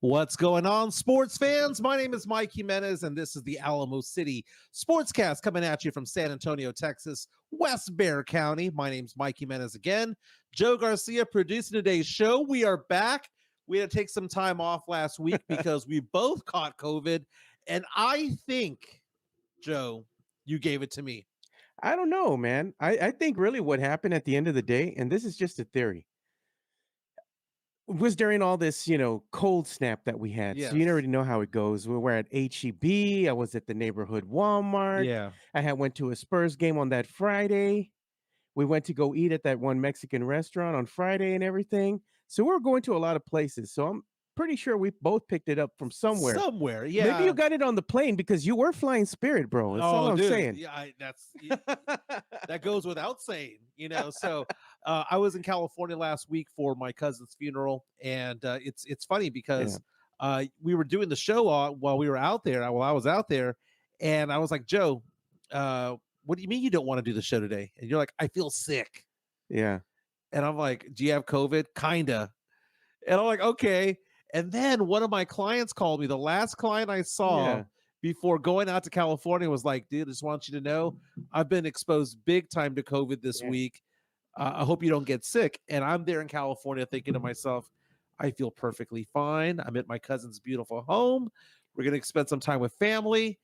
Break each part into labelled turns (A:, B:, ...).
A: What's going on, sports fans? My name is Mike Jimenez, and this is the Alamo City Sports Cast coming at you from San Antonio, Texas, West Bexar County. My name's Mike Jimenez again. Joe Garcia producing today's show. We are back. We had to take some time off last week because we both caught COVID, and I think, Joe, you gave it to me.
B: I don't know, man. I think really what happened at the end of the day, and this is just a theory, was during all this, cold snap that we had.
A: Yes.
B: So you already know how it goes. We were at HEB. I was at the neighborhood Walmart.
A: Yeah.
B: I had went to a Spurs game on that Friday. We went to go eat at that one Mexican restaurant on Friday and everything. So we're going to a lot of places. So I'm pretty sure we both picked it up from somewhere.
A: Somewhere, yeah.
B: Maybe you got it on the plane because you were flying Spirit, bro. That's all I'm saying.
A: Yeah, that goes without saying, So I was in California last week for my cousin's funeral, and it's funny because we were doing the show while we were out there. While I was out there, and I was like, Joe, what do you mean you don't want to do the show today? And you're like, I feel sick.
B: Yeah.
A: And I'm like, do you have COVID? Kinda. And I'm like, okay. And then one of my clients called me. The last client I saw before going out to California was like, dude, I just want you to know I've been exposed big time to COVID this week. I hope you don't get sick. And I'm there in California thinking to myself, I feel perfectly fine. I'm at my cousin's beautiful home. We're going to spend some time with family.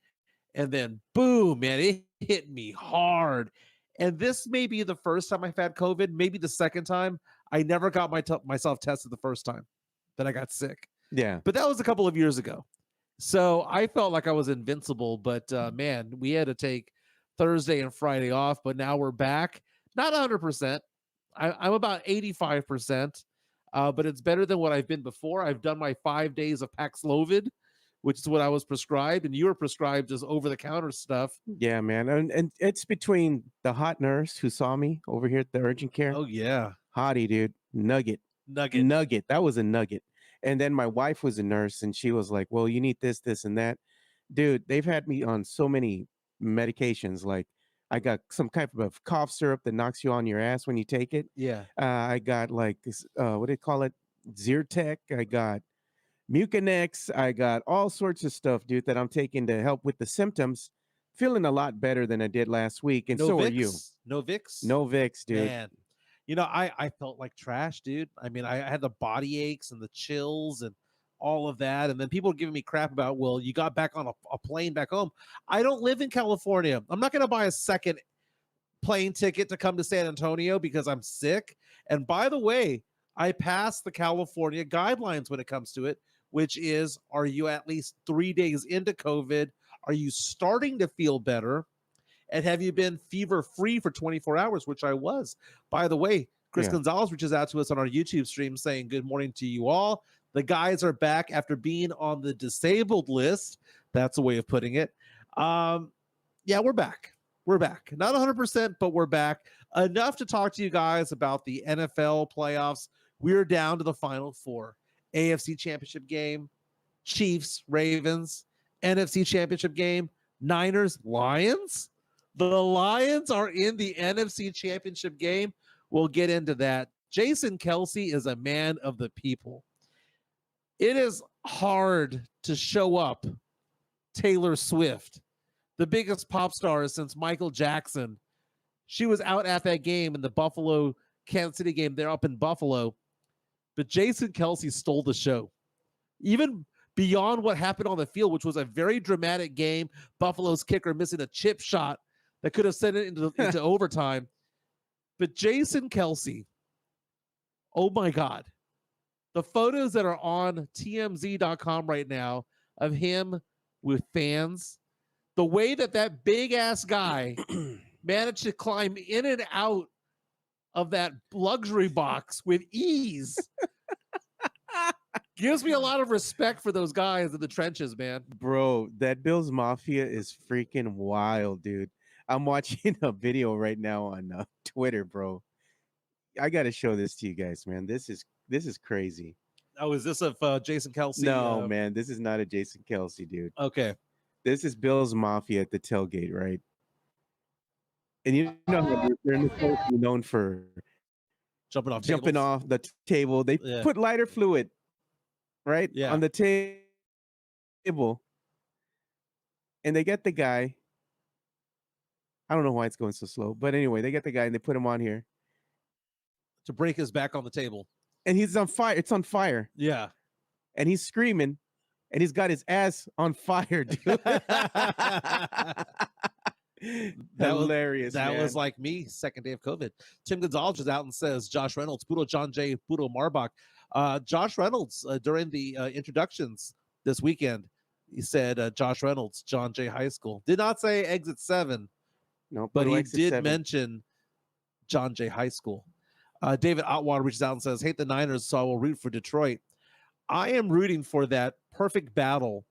A: And then boom, man, it hit me hard. And this may be the first time I've had COVID, maybe the second time. I never got myself tested the first time that I got sick.
B: Yeah.
A: But that was a couple of years ago. So I felt like I was invincible, but man, we had to take Thursday and Friday off, but now we're back. Not 100%. I'm about 85%, but it's better than what I've been before. I've done my 5 days of Paxlovid, which is what I was prescribed, and you were prescribed just over-the-counter stuff.
B: Yeah, man. And it's between the hot nurse who saw me over here at the urgent care.
A: Oh, yeah.
B: Hottie, dude. Nugget. That was a nugget. And then my wife was a nurse, and she was like, well, you need this, this, and that. Dude, they've had me on so many medications. Like, I got some kind of cough syrup that knocks you on your ass when you take it.
A: Yeah.
B: I got like, what do they call it? Zyrtec. I got Mucinex. I got all sorts of stuff, dude, that I'm taking to help with the symptoms. Feeling a lot better than I did last week. And so are you.
A: No Vicks?
B: No Vicks, dude.
A: Man. I felt like trash, dude. I mean, I had the body aches and the chills and all of that. And then people were giving me crap about, well, you got back on a plane back home. I don't live in California. I'm not going to buy a second plane ticket to come to San Antonio because I'm sick. And by the way, I passed the California guidelines when it comes to it, which is, are you at least 3 days into COVID? Are you starting to feel better? And have you been fever-free for 24 hours, which I was. By the way, Chris Gonzalez reaches out to us on our YouTube stream saying, good morning to you all. The guys are back after being on the disabled list. That's a way of putting it. We're back. We're back. Not 100%, but we're back. Enough to talk to you guys about the NFL playoffs. We're down to the Final Four. AFC Championship game, Chiefs, Ravens. NFC Championship game, Niners, Lions. The Lions are in the NFC Championship game. We'll get into that. Jason Kelce is a man of the people. It is hard to show up Taylor Swift, the biggest pop star since Michael Jackson. She was out at that game in the Buffalo-Kansas City game. They're up in Buffalo. But Jason Kelce stole the show. Even beyond what happened on the field, which was a very dramatic game, Buffalo's kicker missing a chip shot that could have sent it into overtime. But Jason Kelce, oh my God. The photos that are on TMZ.com right now of him with fans, the way that big-ass guy managed to climb in and out of that luxury box with ease gives me a lot of respect for those guys in the trenches, man.
B: Bro, that Bills Mafia is freaking wild, dude. I'm watching a video right now on Twitter, bro. I got to show this to you guys, man. This is crazy.
A: Oh, is this of Jason Kelce?
B: No, man, this is not a Jason Kelce, dude.
A: Okay.
B: This is Bills Mafia at the tailgate, right? And you know, they're known for jumping off the table. They put lighter fluid right?
A: Yeah.
B: On the table. And they get the guy. I don't know why it's going so slow, but anyway, they get the guy and they put him on here.
A: To break his back on the table.
B: And he's on fire. It's on fire.
A: Yeah.
B: And he's screaming. And he's got his ass on fire, dude. Hilarious.
A: That was like me, second day of COVID. Tim Gonzalez is out and says Josh Reynolds, Puro John J, Puro Marbach. Josh Reynolds, during the introductions this weekend, he said Josh Reynolds, John J High School. Did not say Exit 7.
B: No,
A: but he
B: Exit
A: did
B: 7.
A: mention John J High School. David Otwater reaches out and says, hate the Niners, so I will root for Detroit. I am rooting for that perfect battle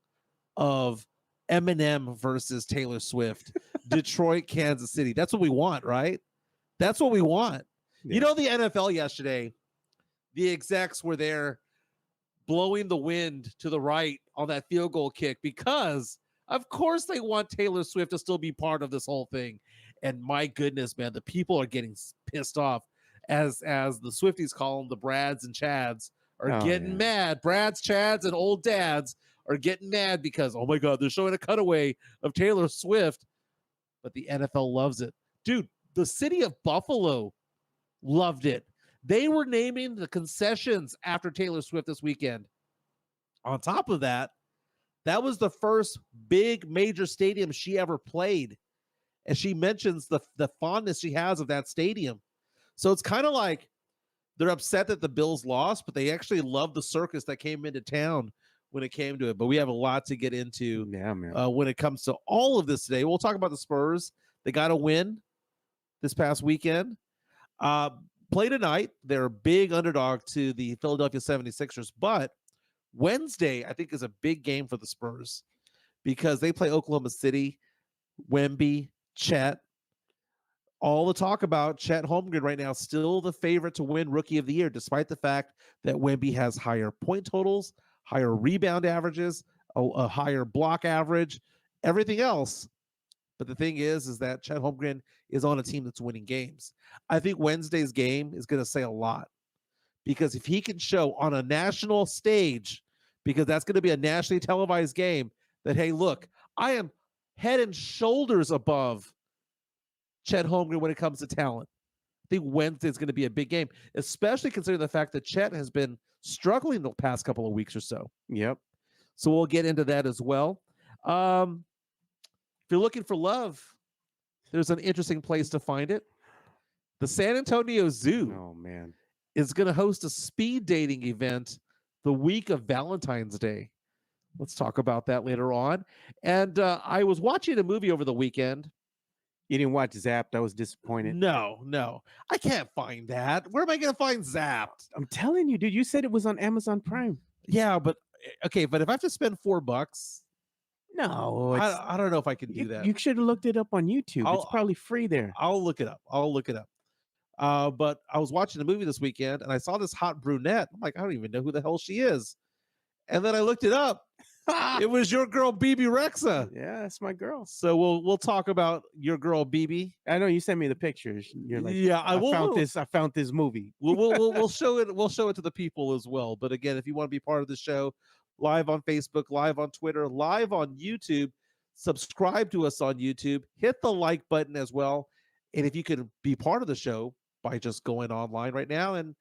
A: of Eminem versus Taylor Swift. Detroit, Kansas City. That's what we want, right? That's what we want. Yeah. You know, the NFL yesterday, the execs were there blowing the wind to the right on that field goal kick because, of course, they want Taylor Swift to still be part of this whole thing. And my goodness, man, the people are getting pissed off as the Swifties call them, the Brads and Chads are getting mad. Brads, Chads, and old dads are getting mad because, oh my God, they're showing a cutaway of Taylor Swift. But the NFL loves it. Dude, the city of Buffalo loved it. They were naming the concessions after Taylor Swift this weekend. On top of that, that was the first big major stadium she ever played. And she mentions the fondness she has of that stadium. So it's kind of like they're upset that the Bills lost, but they actually love the circus that came into town when it came to it. But we have a lot to get into when it comes to all of this today. We'll talk about the Spurs. They got a win this past weekend. Play tonight. They're a big underdog to the Philadelphia 76ers. But Wednesday, I think, is a big game for the Spurs because they play Oklahoma City, Wemby, Chet. All the talk about Chet Holmgren right now, still the favorite to win Rookie of the Year, despite the fact that Wemby has higher point totals, higher rebound averages, a higher block average, everything else. But the thing is that Chet Holmgren is on a team that's winning games. I think Wednesday's game is going to say a lot because if he can show on a national stage, because that's going to be a nationally televised game, that, hey, look, I am head and shoulders above Chet Holmgren when it comes to talent. I think Wednesday is going to be a big game, especially considering the fact that Chet has been struggling the past couple of weeks or so.
B: Yep.
A: So we'll get into that as well. If you're looking for love, there's an interesting place to find it. The San Antonio Zoo is going to host a speed dating event the week of Valentine's Day. Let's talk about that later on. And I was watching a movie over the weekend.
B: You didn't watch Zapped. I was disappointed.
A: No. I can't find that. Where am I going to find Zapped?
B: I'm telling you, dude. You said it was on Amazon Prime.
A: Yeah, but okay. But if I have to spend $4,
B: no,
A: I don't know if I can do that.
B: You should have looked it up on YouTube. It's probably free there.
A: I'll look it up. But I was watching a movie this weekend and I saw this hot brunette. I'm like, I don't even know who the hell she is. And then I looked it up. It was your girl BB Rexa.
B: Yeah, that's my girl.
A: So we'll talk about your girl BB.
B: I know you sent me the pictures. You're like,
A: yeah,
B: I found this movie.
A: We'll show it. We'll show it to the people as well. But again, if you want to be part of the show, live on Facebook, live on Twitter, live on YouTube, subscribe to us on YouTube. Hit the like button as well. And if you can be part of the show by just going online right now and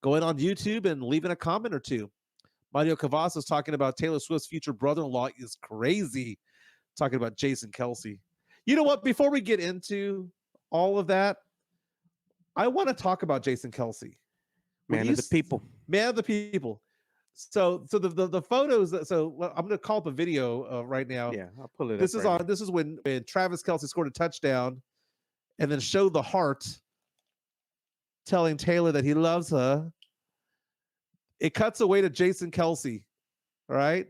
A: going on YouTube and leaving a comment or two. Mario Cavazos is talking about Taylor Swift's future brother-in-law is crazy. Talking about Jason Kelce. You know what? Before we get into all of that, I want to talk about Jason Kelce.
B: Man of the people.
A: Man of the people. So the photos. So I'm going to call up a video right now.
B: Yeah, I'll pull it.
A: This is when Travis Kelce scored a touchdown, and then showed the heart, telling Taylor that he loves her. It cuts away to Jason Kelce. All right.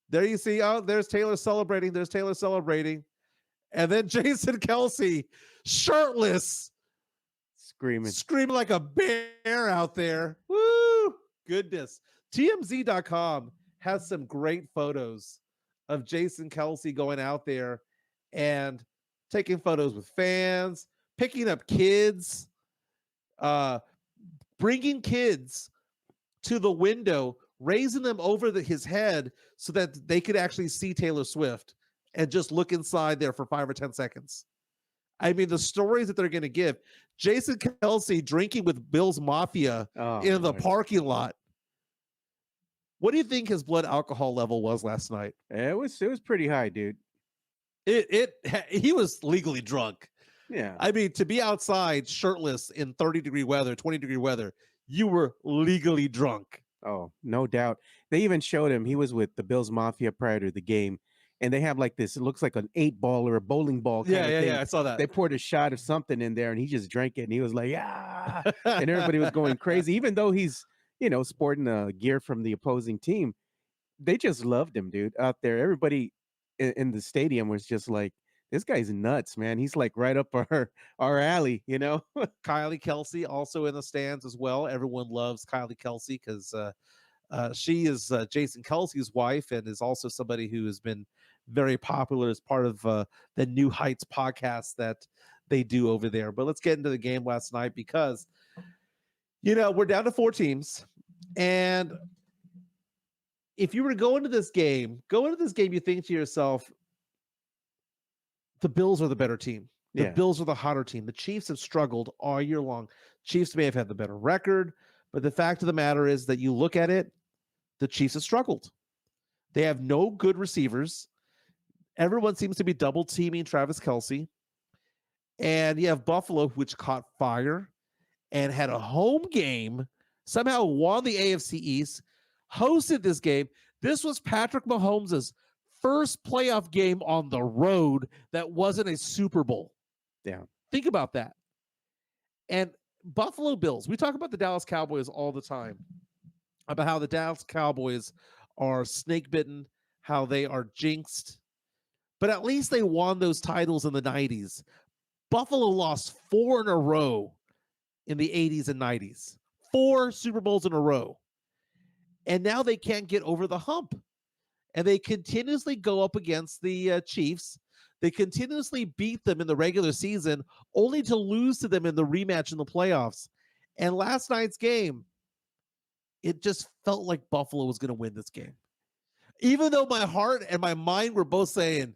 A: There you see, there's Taylor celebrating. And then Jason Kelce, shirtless, screaming like a bear out there. Woo! Goodness. TMZ.com has some great photos of Jason Kelce going out there and taking photos with fans, picking up kids, bringing kids to the window raising them over his head so that they could actually see Taylor Swift and just look inside there for 5 or 10 seconds. I mean, the stories that they're going to give. Jason Kelce drinking with Bill's Mafia in the parking lot. What do you think his blood alcohol level was last night?
B: It was pretty high, dude.
A: He was legally drunk.
B: Yeah.
A: I mean, to be outside shirtless in 30-degree weather, 20-degree weather, you were legally drunk.
B: Oh, no doubt. They even showed him. He was with the Bills Mafia prior to the game. And they have like this, it looks like an 8-ball or a bowling ball kind of thing.
A: Yeah, I saw that.
B: They poured a shot of something in there and he just drank it and he was like, yeah. And everybody was going crazy. Even though he's, sporting gear from the opposing team, they just loved him, dude, out there. Everybody in the stadium was just like, this guy's nuts, man. He's like right up our alley,
A: Kylie Kelce also in the stands as well. Everyone loves Kylie Kelce because she is Jason Kelce's wife and is also somebody who has been very popular as part of the New Heights podcast that they do over there. But let's get into the game last night because, we're down to 4 teams. And if you were to go into this game, you think to yourself, the Bills are the better team. The Bills are the hotter team. The Chiefs have struggled all year long. Chiefs may have had the better record, but the fact of the matter is that you look at it, the Chiefs have struggled. They have no good receivers. Everyone seems to be double teaming Travis Kelce. And you have Buffalo, which caught fire and had a home game, somehow won the AFC East, hosted this game. This was Patrick Mahomes' first playoff game on the road that wasn't a Super Bowl.
B: Yeah.
A: Think about that. And Buffalo Bills, we talk about the Dallas Cowboys all the time, about how the Dallas Cowboys are snake bitten, how they are jinxed. But at least they won those titles in the 90s. Buffalo lost 4 in a row in the 80s and 90s. 4 Super Bowls in a row. And now they can't get over the hump. And they continuously go up against the Chiefs. They continuously beat them in the regular season, only to lose to them in the rematch in the playoffs. And last night's game, it just felt like Buffalo was going to win this game. Even though my heart and my mind were both saying,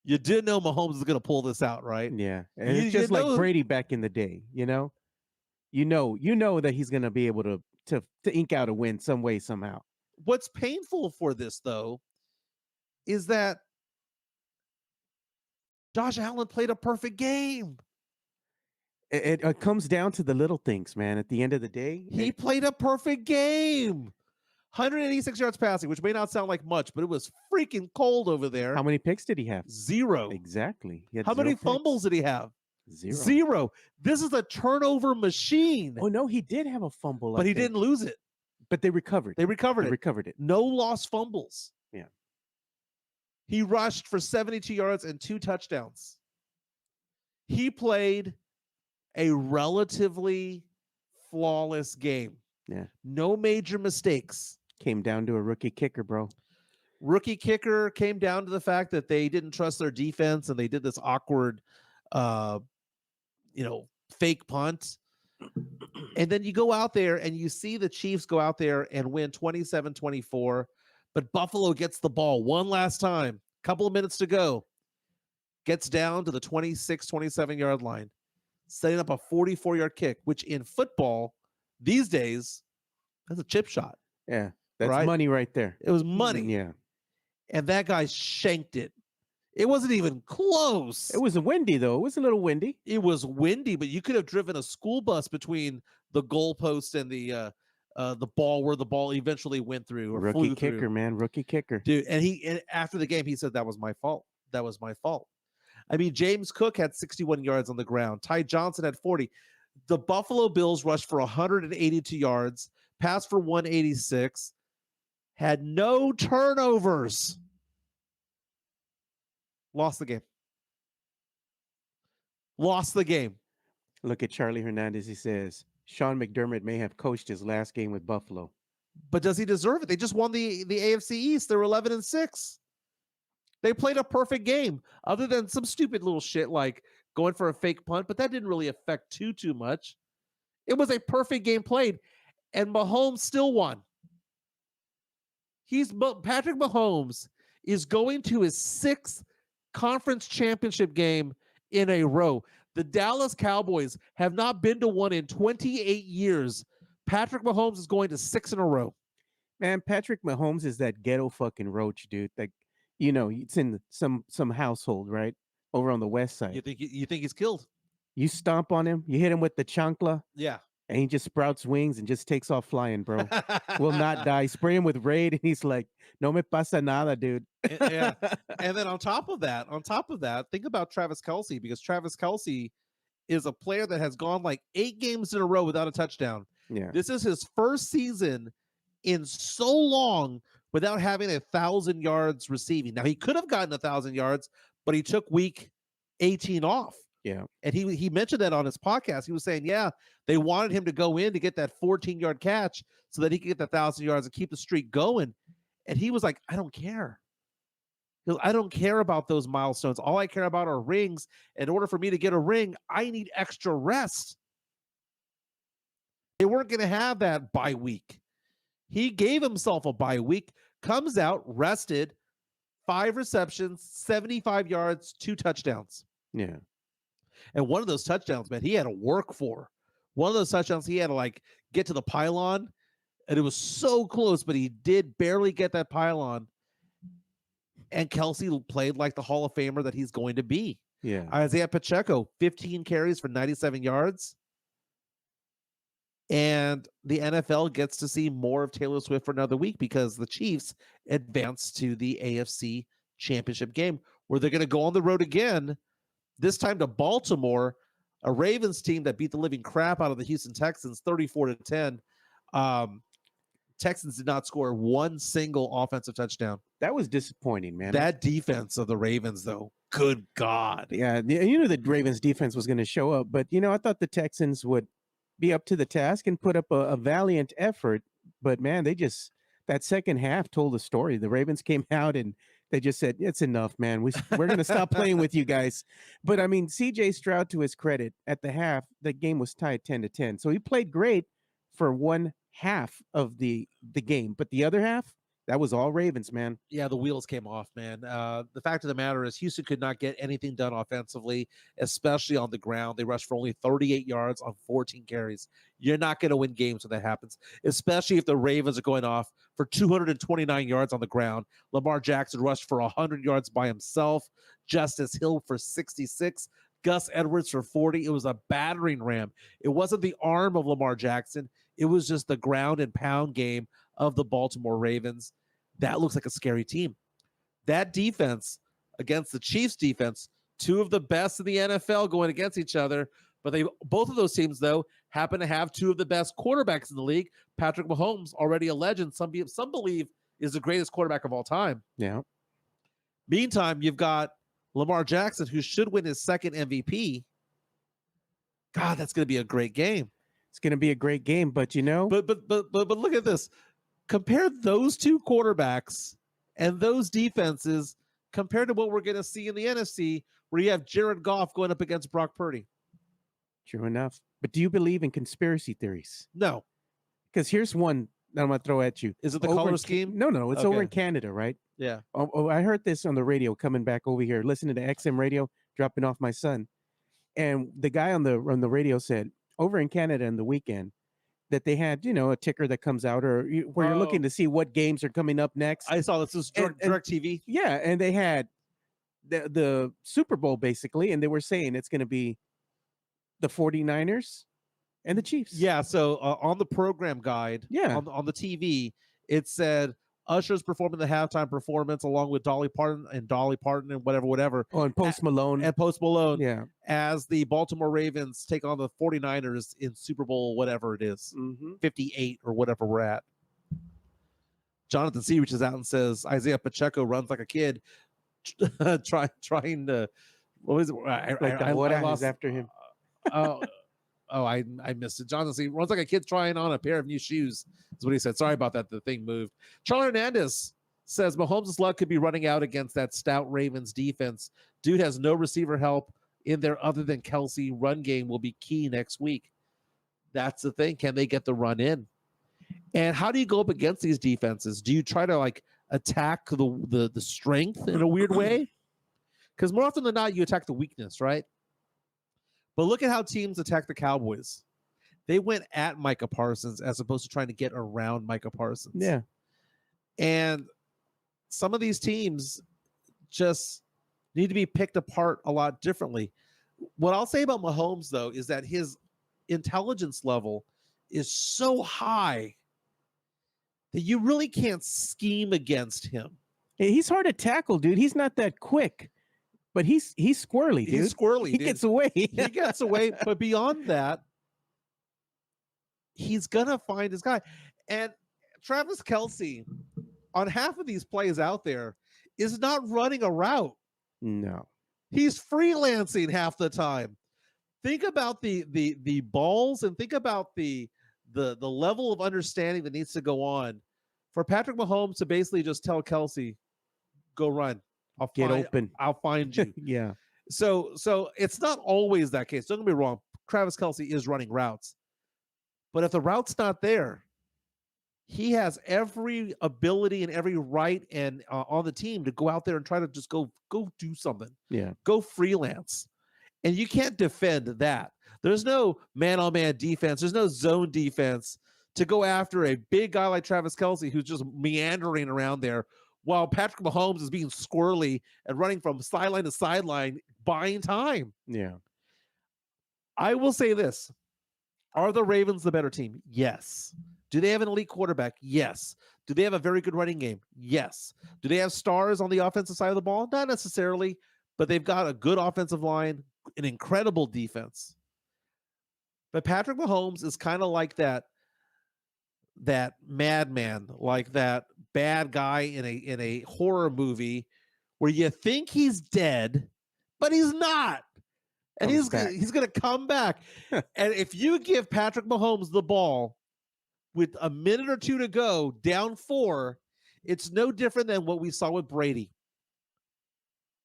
A: you did know Mahomes was going to pull this out, right?
B: Yeah. And it's just like Brady back in the day, You know that he's going to be able to ink out a win some way, somehow.
A: What's painful for this, though, is that Josh Allen played a perfect game.
B: It comes down to the little things, man. At the end of the day,
A: he played a perfect game. 186 yards passing, which may not sound like much, but it was freaking cold over there.
B: How many picks did he have?
A: 0.
B: Exactly.
A: How many fumbles did he have?
B: 0.
A: 0. This is a turnover machine.
B: Oh, no, he did have a fumble.
A: But he didn't lose it.
B: But they recovered.
A: They recovered it. No lost fumbles.
B: Yeah.
A: He rushed for 72 yards and 2 touchdowns. He played a relatively flawless game.
B: Yeah.
A: No major mistakes.
B: Came down to a rookie kicker, bro.
A: Rookie kicker came down to the fact that they didn't trust their defense and they did this awkward, fake punt. And then you go out there and you see the Chiefs go out there and win 27-24. But Buffalo gets the ball one last time. Couple of minutes to go. Gets down to the 26, 27-yard line. Setting up a 44-yard kick, which in football these days, that's a chip shot.
B: Yeah, that's money right there.
A: It was money.
B: Yeah.
A: And that guy shanked it. It wasn't even close.
B: It was windy, though. It was a little windy.
A: It was windy, but you could have driven a school bus between the goalpost and the ball where the ball eventually went through. Or
B: rookie
A: flew
B: kicker,
A: through.
B: Man. Rookie kicker.
A: Dude, and after the game, he said, that was my fault. That was my fault. I mean, James Cook had 61 yards on the ground. Ty Johnson had 40. The Buffalo Bills rushed for 182 yards, passed for 186, had no turnovers. Lost the game. Lost the game.
B: Look at Charlie Hernandez. He says, Sean McDermott may have coached his last game with Buffalo.
A: But does he deserve it? They just won the AFC East. They're 11-6. They played a perfect game, other than some stupid little shit like going for a fake punt, but that didn't really affect too much. It was a perfect game played, and Mahomes still won. Patrick Mahomes is going to his 6th conference championship game in a row. The Dallas Cowboys have not been to one in 28 years. Patrick Mahomes is going to 6 in a row.
B: Man, Patrick Mahomes is that ghetto fucking roach, dude. Like, it's in some household, right? Over on the west side.
A: You think he's killed?
B: You stomp on him, you hit him with the chancla.
A: Yeah.
B: And he just sprouts wings and just takes off flying, bro. Will not die. Spray him with Raid, and he's like, "No me pasa nada, dude."
A: Yeah. And then on top of that, think about Travis Kelce, because Travis Kelce is a player that has gone like 8 games in a row without a touchdown.
B: Yeah.
A: This is his first season in so long without having 1,000 yards receiving. Now, he could have gotten 1,000 yards, but he took week 18 off.
B: Yeah.
A: And he mentioned that on his podcast. He was saying, yeah, they wanted him to go in to get that 14-yard catch so that he could get the 1,000 yards and keep the streak going. And he was like, I don't care. I don't care about those milestones. All I care about are rings. In order for me to get a ring, I need extra rest. They weren't going to have that bye week. He gave himself a bye week, comes out, rested, 5 receptions, 75 yards, 2 touchdowns.
B: Yeah.
A: And one of those touchdowns, man, he had to work for. One of those touchdowns, he had to like get to the pylon, and it was so close, but he did barely get that pylon. And Kelce played like the Hall of Famer that he's going to be.
B: Yeah.
A: Isaiah Pacheco, 15 carries for 97 yards. And the NFL gets to see more of Taylor Swift for another week because the Chiefs advanced to the AFC Championship game, where they're going to go on the road again. This time to Baltimore, a Ravens team that beat the living crap out of the Houston Texans 34-10. Texans did not score one single offensive touchdown.
B: That was disappointing, man.
A: That defense of the Ravens, though, good God.
B: Yeah, the Ravens defense was going to show up, but, I thought the Texans would be up to the task and put up a valiant effort. But, man, that second half told a story. The Ravens came out and they just said, it's enough, man. We're going to stop playing with you guys. But, I mean, C.J. Stroud, to his credit, at the half, the game was tied 10-10. So he played great for one half of the game. But the other half, that was all Ravens, man.
A: Yeah, the wheels came off, man. The fact of the matter is Houston could not get anything done offensively, especially on the ground. They rushed for only 38 yards on 14 carries. You're not going to win games when that happens, especially if the Ravens are going off for 229 yards on the ground. Lamar Jackson rushed for 100 yards by himself. Justice Hill for 66. Gus Edwards for 40. It was a battering ram. It wasn't the arm of Lamar Jackson. It was just the ground and pound game of the Baltimore Ravens. That looks like a scary team. That defense against the Chiefs defense, 2 of the best in the NFL going against each other. But both of those teams, though, happen to have 2 of the best quarterbacks in the league. Patrick Mahomes, already a legend. Some believe is the greatest quarterback of all time.
B: Yeah.
A: Meantime, you've got Lamar Jackson, who should win his 2nd MVP. God, that's going to be a great game.
B: It's going to be a great game, but
A: But look at this. Compare those 2 quarterbacks and those defenses compared to what we're going to see in the NFC, where you have Jared Goff going up against Brock Purdy.
B: True enough. But do you believe in conspiracy theories?
A: No.
B: Because here's one that I'm going to throw at you.
A: Is it the color scheme?
B: No. It's over in Canada, right?
A: Yeah.
B: Oh, I heard this on the radio coming back over here, listening to XM radio, dropping off my son. And the guy on the radio said, over in Canada in the weekend, that they had, a ticker that comes out where you're looking to see what games are coming up next.
A: I saw this was direct TV.
B: Yeah, and they had the Super Bowl basically, and they were saying it's going to be the 49ers and the Chiefs.
A: Yeah, so on the program guide, on the TV, it said Usher's performing the halftime performance along with Dolly Parton and whatever.
B: Oh, and Post Malone.
A: Yeah. As the Baltimore Ravens take on the 49ers in Super Bowl, whatever it is, 58 or whatever we're at. Jonathan C. reaches out and says, Isaiah Pacheco runs like a kid trying to, what was it?
B: I lost after him.
A: I missed it. Jonathan C. runs like a kid trying on a pair of new shoes. Is what he said. Sorry about that. The thing moved. Charlie Hernandez says Mahomes' luck could be running out against that stout Ravens defense. Dude has no receiver help in there other than Kelce. Run game will be key next week. That's the thing. Can they get the run in? And how do you go up against these defenses? Do you try to attack the strength in a weird way. Because more often than not, you attack the weakness, right? But look at how teams attack the Cowboys. They went at Micah Parsons as opposed to trying to get around Micah Parsons.
B: Yeah.
A: And some of these teams just need to be picked apart a lot differently. What I'll say about Mahomes, though, is that his intelligence level is so high that you really can't scheme against him.
B: He's hard to tackle, dude. He's not that quick, but he's squirrely, dude.
A: He's squirrely.
B: He gets away.
A: He gets away. But beyond that, he's going to find his guy. And Travis Kelce, on half of these plays out there, is not running a route.
B: No.
A: He's freelancing half the time. Think about the balls and think about the level of understanding that needs to go on for Patrick Mahomes to basically just tell Kelce, go run. I'll find you.
B: Yeah.
A: So it's not always that case. Don't get me wrong. Travis Kelce is running routes. But if the route's not there, he has every ability and every right and on the team to go out there and try to just go do something.
B: Yeah.
A: Go freelance. And you can't defend that. There's no man-on-man defense. There's no zone defense to go after a big guy like Travis Kelce who's just meandering around there while Patrick Mahomes is being squirrely and running from sideline to sideline, buying time.
B: Yeah.
A: I will say this. Are the Ravens the better team? Yes. Do they have an elite quarterback? Yes. Do they have a very good running game? Yes. Do they have stars on the offensive side of the ball? Not necessarily, but they've got a good offensive line, an incredible defense. But Patrick Mahomes is kind of like that madman, like that bad guy in a horror movie where you think he's dead, but he's not. And he's going to come back. And if you give Patrick Mahomes the ball with a minute or two to go, down 4, it's no different than what we saw with Brady.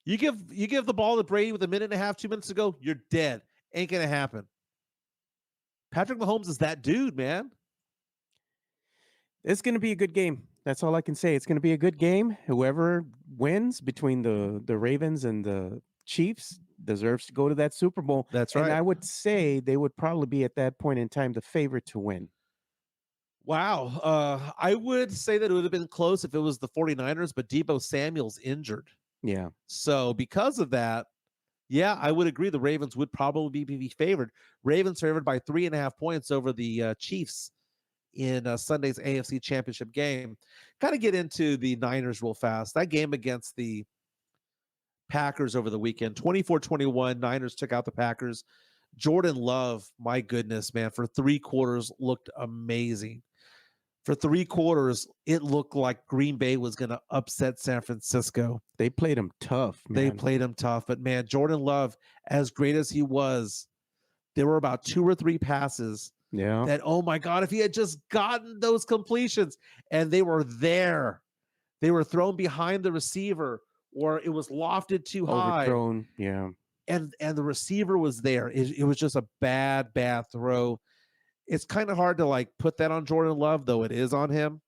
A: You give the ball to Brady with a minute and a half, 2 minutes to go, you're dead. Ain't going to happen. Patrick Mahomes is that dude, man.
B: It's going to be a good game. That's all I can say. It's going to be a good game. Whoever wins between the Ravens and the Chiefs deserves to go to that Super Bowl.
A: That's right.
B: And I would say they would probably be at that point in time the favorite to win.
A: Wow. I would say that it would have been close if it was the 49ers, but Deebo Samuel's injured.
B: Yeah.
A: So because of that, yeah, I would agree the Ravens would probably be favored. Ravens favored by 3.5 points over the Chiefs in Sunday's AFC Championship game. Got to get into the Niners real fast. That game against the Packers over the weekend, 24-21, Niners took out the Packers. Jordan Love, my goodness, man, for 3 quarters looked amazing. For 3 quarters, it looked like Green Bay was going to upset San Francisco.
B: They played him tough, man.
A: They played him tough. But, man, Jordan Love, as great as he was, there were about 2 or 3 passes that, oh, my God, if he had just gotten those completions, and they were there. They were thrown behind the receiver, or it was lofted too high.
B: Overthrown, yeah.
A: And the receiver was there. It was just a bad throw. It's kind of hard to like put that on Jordan Love, though it is on him.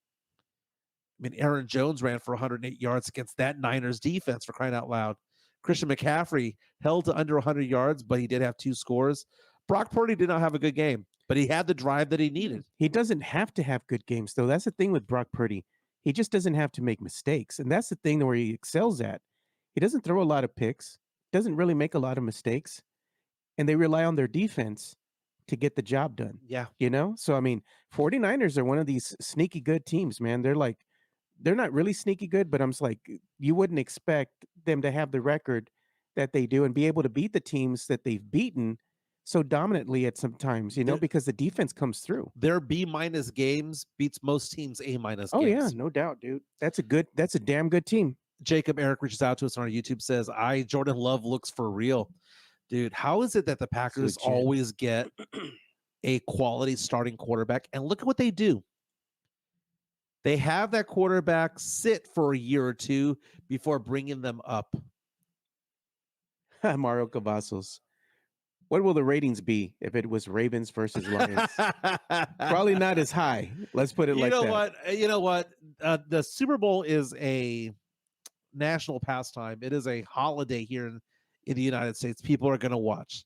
A: I mean, Aaron Jones ran for 108 yards against that Niners defense, for crying out loud. Christian McCaffrey held to under 100 yards, but he did have 2 scores. Brock Purdy did not have a good game, but he had the drive that he needed.
B: He doesn't have to have good games, though. That's the thing with Brock Purdy. He just doesn't have to make mistakes. And that's the thing where he excels at. He doesn't throw a lot of picks, doesn't really make a lot of mistakes, and they rely on their defense to get the job done.
A: Yeah.
B: You know? So, I mean, 49ers are one of these sneaky good teams, man. They're not really sneaky good, but I'm just like, you wouldn't expect them to have the record that they do and be able to beat the teams that they've beaten so dominantly at some times, you know, because the defense comes through.
A: Their B- games beats most teams A- games.
B: Oh, yeah, no doubt, dude. That's a damn good team.
A: Jacob Eric reaches out to us on our YouTube, says, Jordan Love looks for real. Dude, how is it that the Packers always get a quality starting quarterback? And look at what they do. They have that quarterback sit for a year or 2 before bringing them up.
B: Mario Cavazos. What will the ratings be if it was Ravens versus Lions? Probably not as high. Let's put it like that.
A: You know what? The Super Bowl is a national pastime. It is a holiday here in the United States. People are going to watch.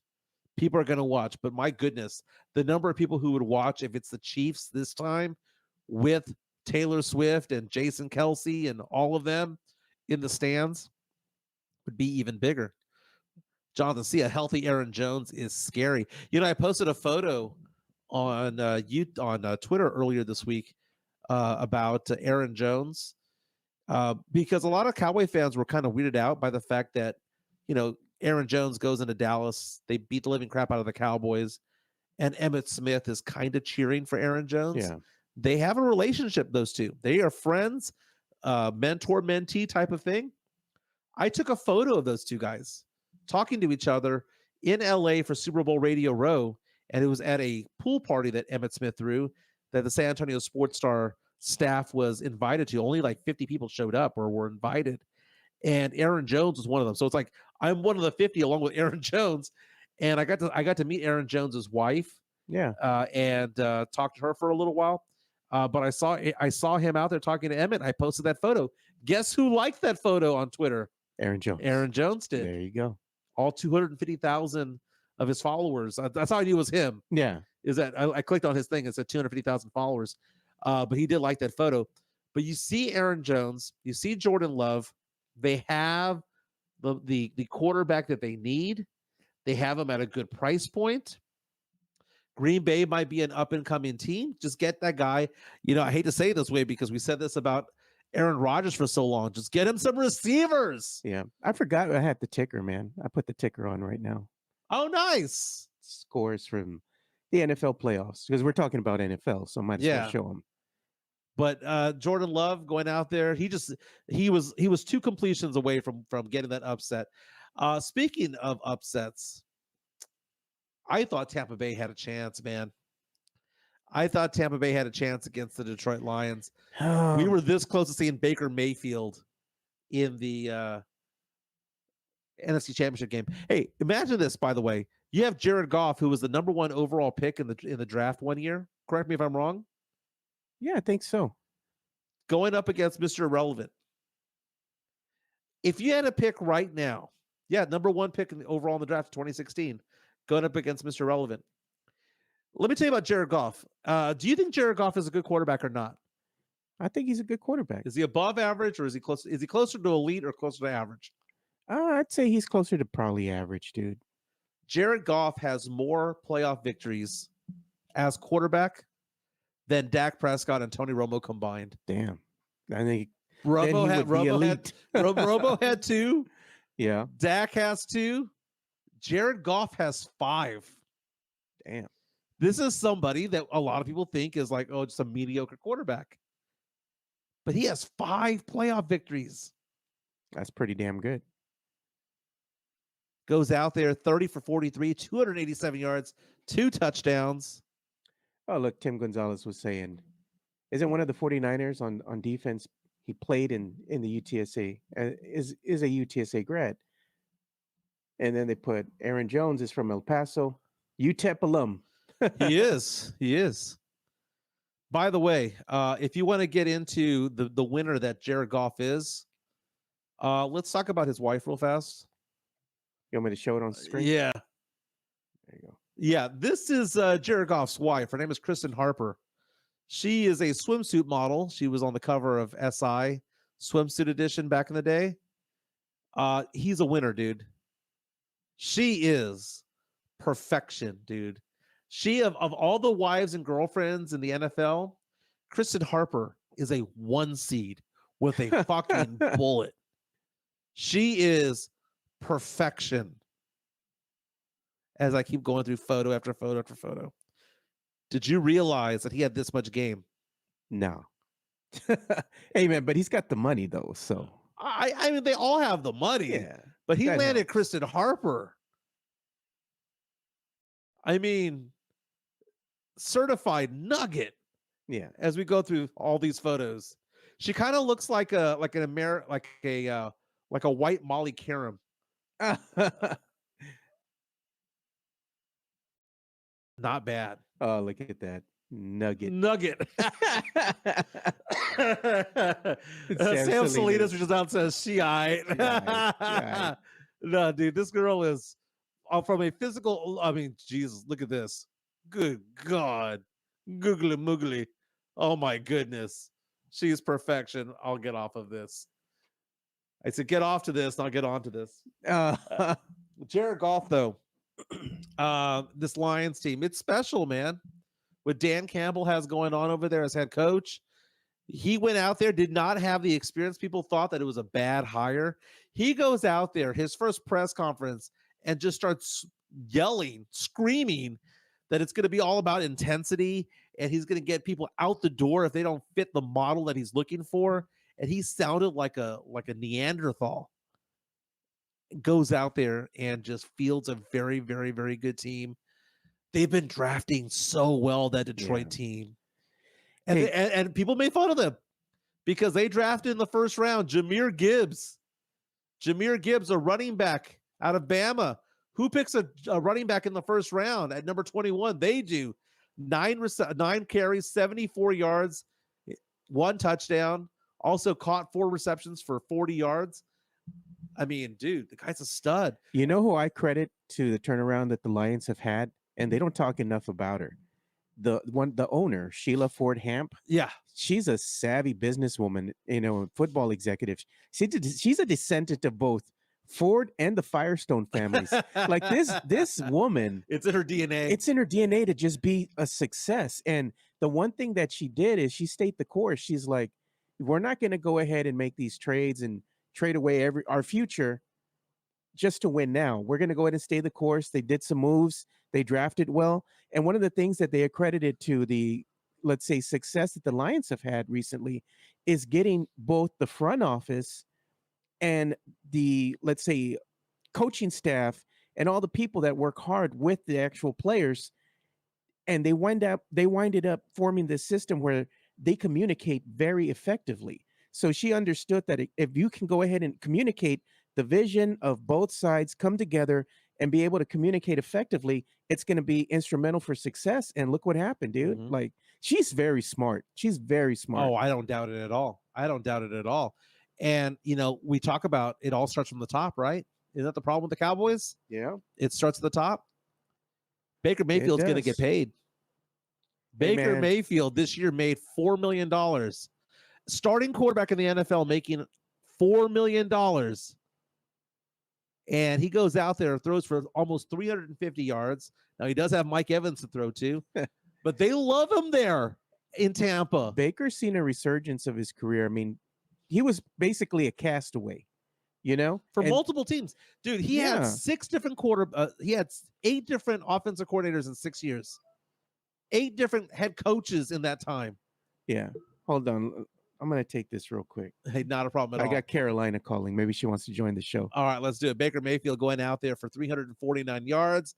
A: People are going to watch. But my goodness, the number of people who would watch if it's the Chiefs this time with Taylor Swift and Jason Kelce and all of them in the stands would be even bigger. Jonathan, see a healthy Aaron Jones is scary. You know, I posted a photo on Twitter earlier this week about Aaron Jones because a lot of Cowboy fans were kind of weirded out by the fact that, you know, Aaron Jones goes into Dallas, they beat the living crap out of the Cowboys, and Emmitt Smith is kind of cheering for Aaron Jones.
B: Yeah.
A: They have a relationship, those two. They are friends, mentor-mentee type of thing. I took a photo of those two guys talking to each other in LA for Super Bowl Radio Row, and it was at a pool party that Emmitt Smith threw that the San Antonio Sports Star staff was invited to. Only like 50 people showed up or were invited, and Aaron Jones was one of them. So it's like I'm one of the 50 along with Aaron Jones, and I got to meet Aaron Jones's wife, and talk to her for a little while. But I saw him out there talking to Emmitt. I posted that photo. Guess who liked that photo on Twitter?
B: Aaron Jones.
A: Aaron Jones did.
B: There you go.
A: All 250,000 of his followers. That's how I knew it was him.
B: Yeah.
A: Is that I clicked on his thing. It said 250,000 followers. But he did like that photo. But you see Aaron Jones, you see Jordan Love. They have the quarterback that they need. They have him at a good price point. Green Bay might be an up-and-coming team. Just get that guy. You know, I hate to say it this way because we said this about Aaron Rodgers for so long. Just get him some receivers.
B: Yeah. I forgot I had the ticker, man. I put the ticker on right now.
A: Oh, nice.
B: Scores from the NFL playoffs because we're talking about NFL, so I might as well show them.
A: But Jordan Love going out there, he was 2 completions away from getting that upset. Speaking of upsets, I thought Tampa Bay had a chance, man. I thought Tampa Bay had a chance against the Detroit Lions. We were this close to seeing Baker Mayfield in the NFC Championship game. Hey, imagine this, by the way. You have Jared Goff, who was the number 1 overall pick in the draft one year. Correct me if I'm wrong.
B: Yeah, I think so.
A: Going up against Mr. Irrelevant. If you had a pick right now, number 1 pick overall in the draft 2016, going up against Mr. Irrelevant. Let me tell you about Jared Goff. Do you think Jared Goff is a good quarterback or not?
B: I think he's a good quarterback.
A: Is he above average or is he close? Is he closer to elite or closer to average?
B: I'd say he's closer to probably average, dude.
A: Jared Goff has more playoff victories as quarterback than Dak Prescott and Tony Romo combined.
B: Damn. I think
A: Romo had 2.
B: Yeah.
A: Dak has 2. Jared Goff has 5.
B: Damn.
A: This is somebody that a lot of people think is like, just a mediocre quarterback. But he has 5 playoff victories.
B: That's pretty damn good.
A: Goes out there 30 for 43, 287 yards, 2 touchdowns.
B: Oh, look, Tim Gonzalez was saying, isn't one of the 49ers on defense, he played in the UTSA, is a UTSA grad. And then they put Aaron Jones is from El Paso, UTEP alum.
A: He is. By the way, if you want to get into the winner that Jared Goff is, let's talk about his wife real fast.
B: You want me to show it on screen?
A: Yeah.
B: There you go.
A: Yeah, this is Jared Goff's wife. Her name is Kristen Harper. She is a swimsuit model. She was on the cover of SI swimsuit edition back in the day. He's a winner, dude. She is perfection, dude. She of all the wives and girlfriends in the NFL, Kristen Harper is a 1 seed with a fucking bullet. She is perfection. As I keep going through photo after photo after photo. Did you realize that he had this much game?
B: No. Hey, man, but he's got the money, though, so.
A: I mean, they all have the money.
B: Yeah.
A: But he landed Kristen Harper. I mean, certified nugget.
B: Yeah.
A: As we go through all these photos. She kind of looks like a white Molly Karam. Not bad.
B: Oh, look at that. Nugget.
A: Sam Salinas, which is out, says she No, dude, this girl is from a physical. I mean, Jesus, look at this. Good God. Googly moogly. Oh my goodness. She's perfection. I'll get off of this. I said, get off to this, not get on to this. Jared Goff, though, this Lions team, it's special, man. What Dan Campbell has going on over there as head coach. He went out there, did not have the experience. People thought that it was a bad hire. He goes out there, his first press conference, and just starts yelling, screaming that it's going to be all about intensity, and he's going to get people out the door if they don't fit the model that he's looking for. And he sounded like a Neanderthal. Goes out there and just fields a very, very, very good team. They've been drafting so well, that Detroit team. And, and people made fun of them because they drafted in the first round Jahmyr Gibbs. Jahmyr Gibbs, a running back out of Bama. Who picks a running back in the first round at number 21? They do. 9 carries, 74 yards, 1 touchdown. Also caught 4 receptions for 40 yards. I mean, dude, the guy's a stud.
B: You know who I credit to the turnaround that the Lions have had? And they don't talk enough about her. The owner, Sheila Ford Hamp.
A: Yeah.
B: She's a savvy businesswoman, football executive. She's a descendant of both Ford and the Firestone families. Like this woman,
A: it's in her DNA.
B: It's in her DNA to just be a success. And the one thing that she did is she stayed the course. She's like, we're not going to go ahead and make these trades and trade away our future just to win now. We're going to go ahead and stay the course. They did some moves. They drafted well. And one of the things that they accredited to the, let's say, success that the Lions have had recently is getting both the front office and the, let's say, coaching staff and all the people that work hard with the actual players. And they winded up forming this system where they communicate very effectively. So she understood that if you can go ahead and communicate the vision of both sides, come together and be able to communicate effectively, it's going to be instrumental for success. And look what happened, dude. Mm-hmm. Like, she's very smart. She's very smart.
A: Oh, I don't doubt it at all. And, we talk about it all starts from the top, right? Isn't that the problem with the Cowboys?
B: Yeah.
A: It starts at the top. Baker Mayfield's going to get paid. Baker Mayfield this year made $4 million. Starting quarterback in the NFL making $4 million. And he goes out there and throws for almost 350 yards. Now, he does have Mike Evans to throw to, but they love him there in Tampa.
B: Baker's seen a resurgence of his career. I mean, he was basically a castaway,
A: for multiple teams. Dude, he had 6 different he had 8 different offensive coordinators in 6 years. 8 different head coaches in that time.
B: Yeah. Hold on. I'm going to take this real quick.
A: Hey, not a problem at all.
B: I got Carolina calling. Maybe she wants to join the show.
A: All right, let's do it. Baker Mayfield going out there for 349 yards.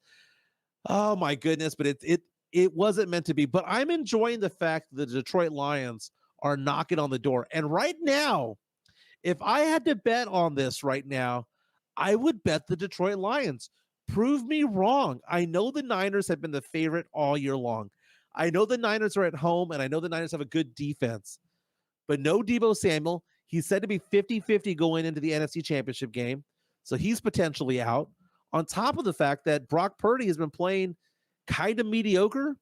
A: Oh, my goodness. But it wasn't meant to be. But I'm enjoying the fact that the Detroit Lions are knocking on the door. And right now, if I had to bet on this right now, I would bet the Detroit Lions. Prove me wrong. I know the Niners have been the favorite all year long. I know the Niners are at home, and I know the Niners have a good defense. But no Deebo Samuel. He's said to be 50-50 going into the NFC Championship game. So he's potentially out. On top of the fact that Brock Purdy has been playing kind of mediocre,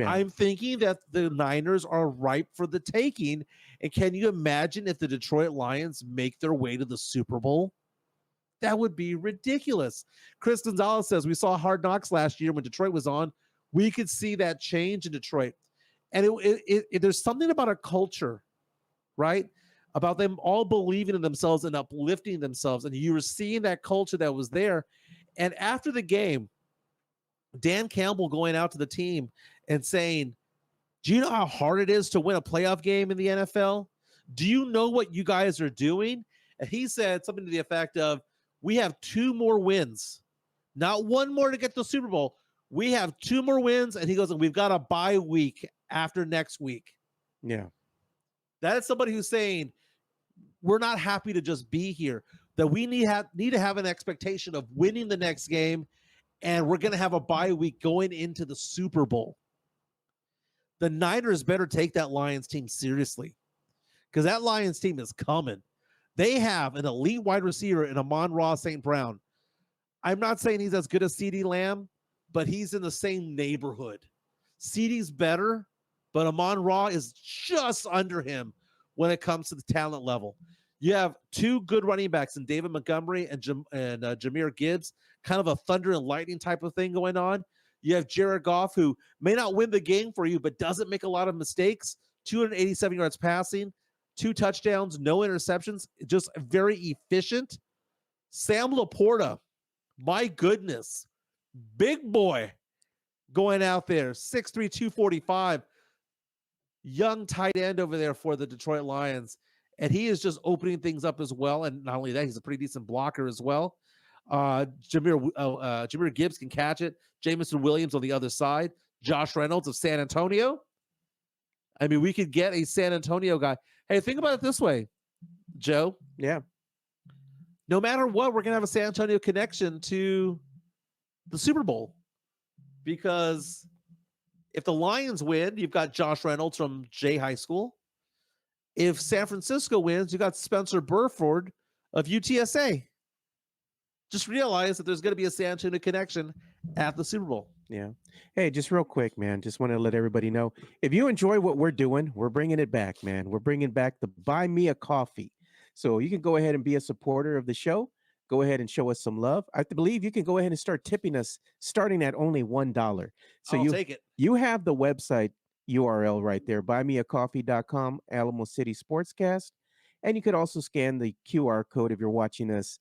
A: I'm thinking that the Niners are ripe for the taking. And can you imagine if the Detroit Lions make their way to the Super Bowl? That would be ridiculous. Chris Gonzalez says, we saw Hard Knocks last year when Detroit was on. We could see that change in Detroit. And there's something about a culture, right? About them all believing in themselves and uplifting themselves. And you were seeing that culture that was there. And after the game, Dan Campbell going out to the team and saying, do you know how hard it is to win a playoff game in the NFL? Do you know what you guys are doing? And he said something to the effect of, we have 2 more wins, not 1 more to get to the Super Bowl. We have 2 more wins. And he goes, and we've got a bye week after next week.
B: Yeah.
A: That is somebody who's saying, we're not happy to just be here, that we need to have an expectation of winning the next game and we're going to have a bye week going into the Super Bowl. The Niners better take that Lions team seriously, because that Lions team is coming. They have an elite wide receiver in Amon-Ra St. Brown. I'm not saying he's as good as CeeDee Lamb, but he's in the same neighborhood. CeeDee's better, but Amon-Ra is just under him when it comes to the talent level. You have two good running backs in David Montgomery and Jahmyr Gibbs, kind of a thunder and lightning type of thing going on. You have Jared Goff, who may not win the game for you, but doesn't make a lot of mistakes. 287 yards passing, 2 touchdowns, no interceptions, just very efficient. Sam Laporta, my goodness, big boy going out there, 6'3", 245, young tight end over there for the Detroit Lions. And he is just opening things up as well. And not only that, he's a pretty decent blocker as well. Jahmyr Gibbs can catch it. Jameson Williams on the other side. Josh Reynolds of San Antonio. I mean, we could get a San Antonio guy. Hey, think about it this way, Joe.
B: Yeah.
A: No matter what, we're going to have a San Antonio connection to the Super Bowl. Because if the Lions win, you've got Josh Reynolds from J High School. If San Francisco wins, you got Spencer Burford of UTSA. Just realize that there's going to be a San Antonio connection at the Super Bowl.
B: Yeah. Hey, just real quick, man. Just want to let everybody know, if you enjoy what we're doing, we're bringing it back, man. We're bringing back the Buy Me a Coffee. So you can go ahead and be a supporter of the show. Go ahead and show us some love. I believe you can go ahead and start tipping us starting at only $1. So
A: I'll take it.
B: You have the website URL right there, buymeacoffee.com, Alamo City Sports Cast. And you could also scan the QR code if you're watching us,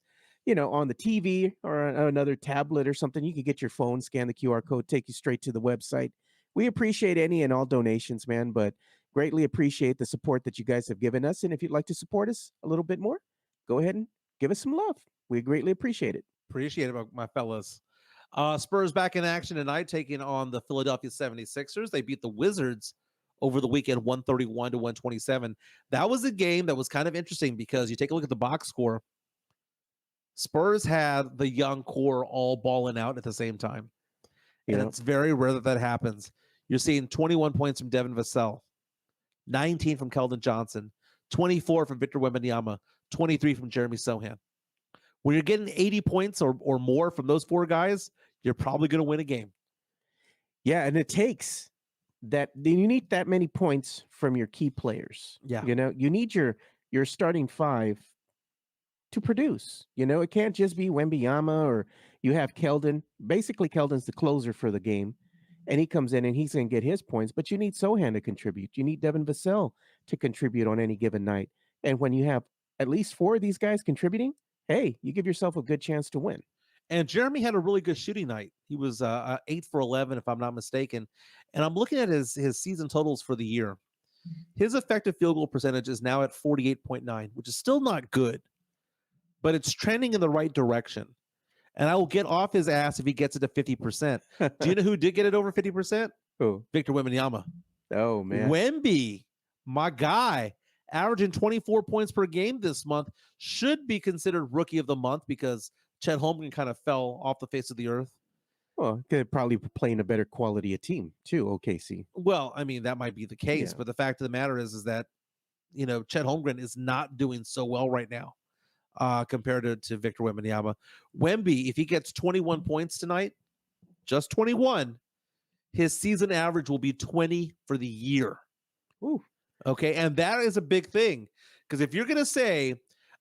B: on the TV or another tablet or something. You can get your phone, scan the QR code, take you straight to the website. We appreciate any and all donations, man, but greatly appreciate the support that you guys have given us. And if you'd like to support us a little bit more, go ahead and give us some love. We greatly appreciate it.
A: Appreciate it, my fellas. Spurs back in action tonight, taking on the Philadelphia 76ers. They beat the Wizards over the weekend, 131 to 127. That was a game that was kind of interesting because you take a look at the box score. Spurs had the young core all balling out at the same time. And it's very rare that happens. You're seeing 21 points from Devin Vassell, 19 from Keldon Johnson, 24 from Victor Wembanyama, 23 from Jeremy Sohan. When you're getting 80 points or more from those 4 guys, you're probably going to win a game.
B: Yeah, and it takes that. You need that many points from your key players.
A: Yeah.
B: You need your starting 5 to produce. It can't just be Wembanyama or you have Keldon. Basically, Keldon's the closer for the game, and he comes in and he's going to get his points, but you need Sohan to contribute. You need Devin Vassell to contribute on any given night. And when you have at least 4 of these guys contributing, hey, you give yourself a good chance to win.
A: And Jeremy had a really good shooting night. He was 8 for 11, if I'm not mistaken. And I'm looking at his season totals for the year. His effective field goal percentage is now at 48.9, which is still not good, but it's trending in the right direction. And I will get off his ass if he gets it to 50%. Do you know who did get it over 50%?
B: Who?
A: Victor Wembanyama.
B: Oh, man.
A: Wemby, my guy, averaging 24 points per game this month, should be considered rookie of the month because Chet Holmgren kind of fell off the face of the earth.
B: Well, they're probably playing a better quality of team too, OKC.
A: Well, I mean, that might be the case, but the fact of the matter is that, Chet Holmgren is not doing so well right now compared to Victor Wembanyama. Wemby, if he gets 21 points tonight, just 21, his season average will be 20 for the year.
B: Ooh.
A: Okay, and that is a big thing because if you're gonna say,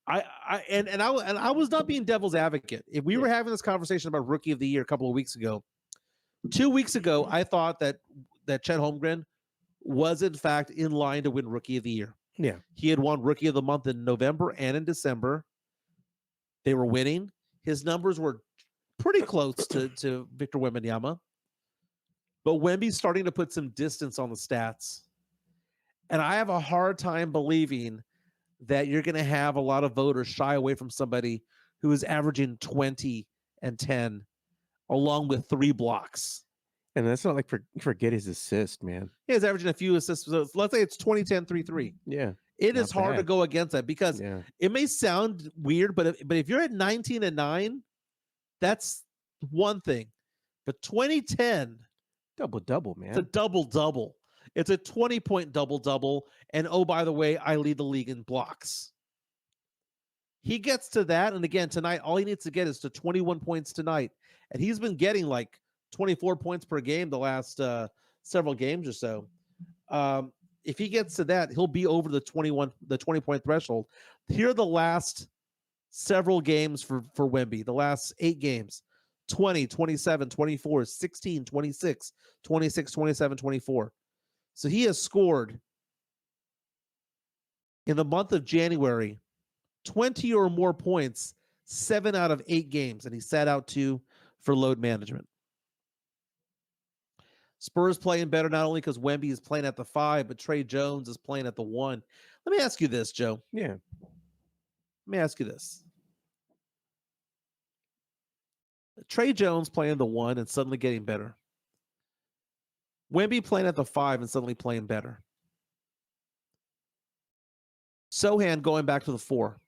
A: I was not being devil's advocate. If we were having this conversation about rookie of the year a couple of weeks ago, 2 weeks ago, I thought that Chet Holmgren was in fact in line to win rookie of the year.
B: Yeah,
A: he had won rookie of the month in November and in December. They were winning. His numbers were pretty close to Victor Wembanyama, but Wemby's starting to put some distance on the stats. And I have a hard time believing that you're going to have a lot of voters shy away from somebody who is averaging 20 and 10 along with 3 blocks.
B: And that's not like forget his assist, man.
A: Yeah, he's averaging a few assists. So let's say it's 20, 10, 3, 3.
B: Yeah.
A: It is hard to go against that because it may sound weird, but if you're at 19 and 9, that's one thing. But 2010,
B: double, man.
A: It's a double-double. It's a 20-point double-double. And oh, by the way, I lead the league in blocks. He gets to that. And again, tonight, all he needs to get is to 21 points tonight. And he's been getting like 24 points per game the last several games or so. If he gets to that, he'll be over the 20-point threshold. Here are the last several games for Wemby, the last 8 games. 20, 27, 24, 16, 26, 26, 27, 24. So he has scored in the month of January 20 or more points 7 out of 8 games, and he sat out 2 for load management. Spurs playing better not only because Wemby is playing at the 5, but Trey Jones is playing at the 1. Let me ask you this, Joe.
B: Yeah.
A: Let me ask you this. Trey Jones playing the 1 and suddenly getting better. Wemby playing at the 5 and suddenly playing better. Sohan going back to the 4.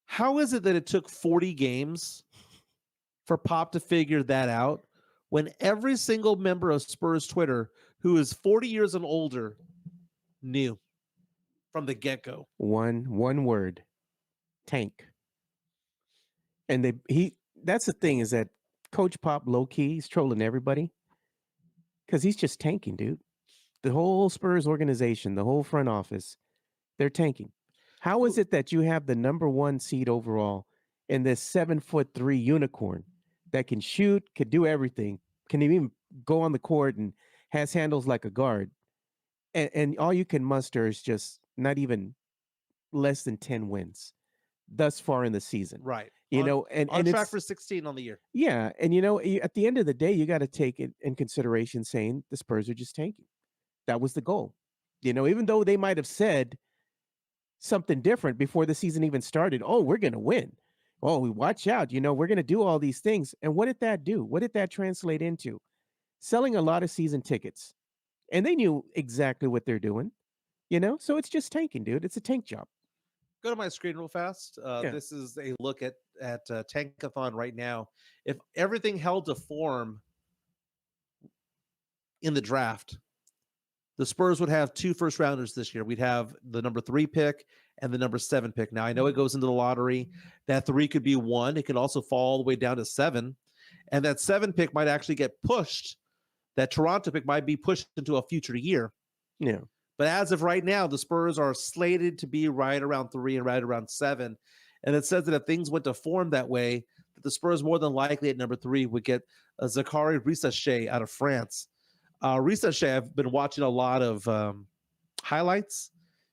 A: How is it that it took 40 games for Pop to figure that out when every single member of Spurs Twitter who is 40 years and older knew from the get-go?
B: One word. Tank. And that's the thing, is that Coach Pop low-key is trolling everybody because he's just tanking, dude. The whole Spurs organization, the whole front office, they're tanking. How is it that you have the number 1 seed overall in this 7'3" unicorn that can shoot, can do everything, can even go on the court and has handles like a guard, and all you can muster is just not even less than 10 wins thus far in the season?
A: Right.
B: And
A: on track for 16 on the year.
B: Yeah, and at the end of the day, you got to take it in consideration, saying the Spurs are just tanking. That was the goal. Even though they might have said something different before the season even started. Oh, we're going to win. Oh, watch out. We're going to do all these things. And what did that do? What did that translate into? Selling a lot of season tickets. And they knew exactly what they're doing. So it's just tanking, dude. It's a tank job.
A: Go to my screen real fast. This is a look at Tankathon right now. If everything held to form in the draft, the Spurs would have 2 first-rounders this year. We'd have the number 3 pick and the number 7 pick. Now, I know it goes into the lottery. That 3 could be 1. It could also fall all the way down to 7. And that 7 pick might actually get pushed. That Toronto pick might be pushed into a future year.
B: Yeah.
A: But as of right now, the Spurs are slated to be right around 3 and right around 7. And it says that if things went to form that way, that the Spurs more than likely at number 3 would get Zachary Rissache out of France. Rissache, I've been watching a lot of highlights.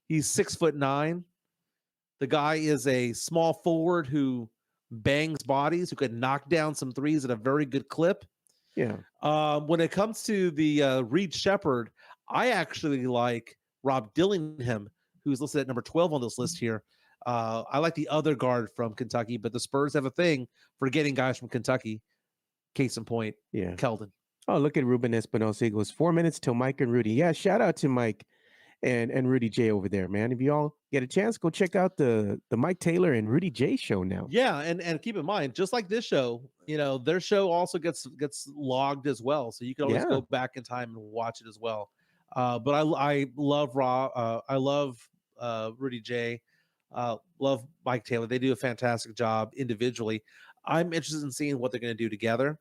A: He's 6'9". The guy is a small forward who bangs bodies, who can knock down some threes at a very good clip.
B: Yeah.
A: When it comes to the Reed Shepherd, I actually like Rob Dillingham, who's listed at number 12 on this list here. I like the other guard from Kentucky, but the Spurs have a thing for getting guys from Kentucky. Case in point, Keldon.
B: Oh, look at Ruben Espinosa. He goes 4 minutes till Mike and Rudy. Yeah, shout out to Mike and Rudy J over there, man. If you all get a chance, go check out the Mike Taylor and Rudy J show now.
A: Yeah, and keep in mind, just like this show, their show also gets logged as well, so you can always go back in time and watch it as well. But I love I love Rudy J. Love Mike Taylor. They do a fantastic job individually. I'm interested in seeing what they're going to do together.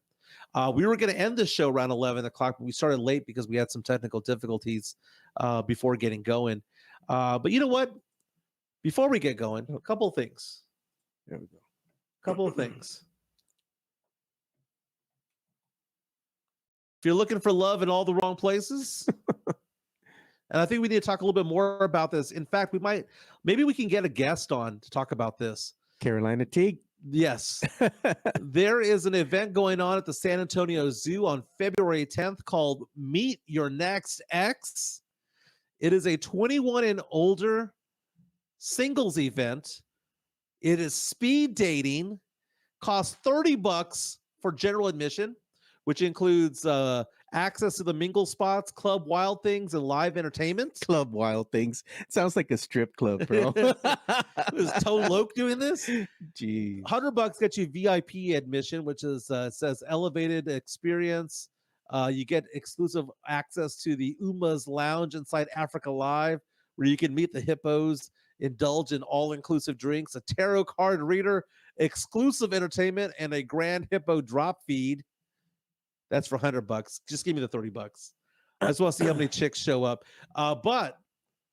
A: We were going to end this show around 11 o'clock, but we started late because we had some technical difficulties before getting going. But you know what? Before we get going, a couple of things.
B: There we go.
A: Couple of things. If you're looking for love in all the wrong places, and I think we need to talk a little bit more about this. In fact, maybe we can get a guest on to talk about this.
B: Carolina Teague.
A: Yes. There is an event going on at the San Antonio Zoo on February 10th called Meet Your Next Ex. It is a 21 and older singles event. It is speed dating, costs $30 for general admission, which includes access to the mingle spots, Club Wild Things, and live entertainment.
B: Club Wild Things. Sounds like a strip club, bro.
A: Is Toe Loke doing this?
B: Jeez.
A: $100 gets you VIP admission, which is says elevated experience. You get exclusive access to the Uma's Lounge inside Africa Live, where you can meet the hippos, indulge in all-inclusive drinks, a tarot card reader, exclusive entertainment, and a Grand Hippo drop feed. That's for $100. Just give me the $30. I just want to see how many chicks show up. But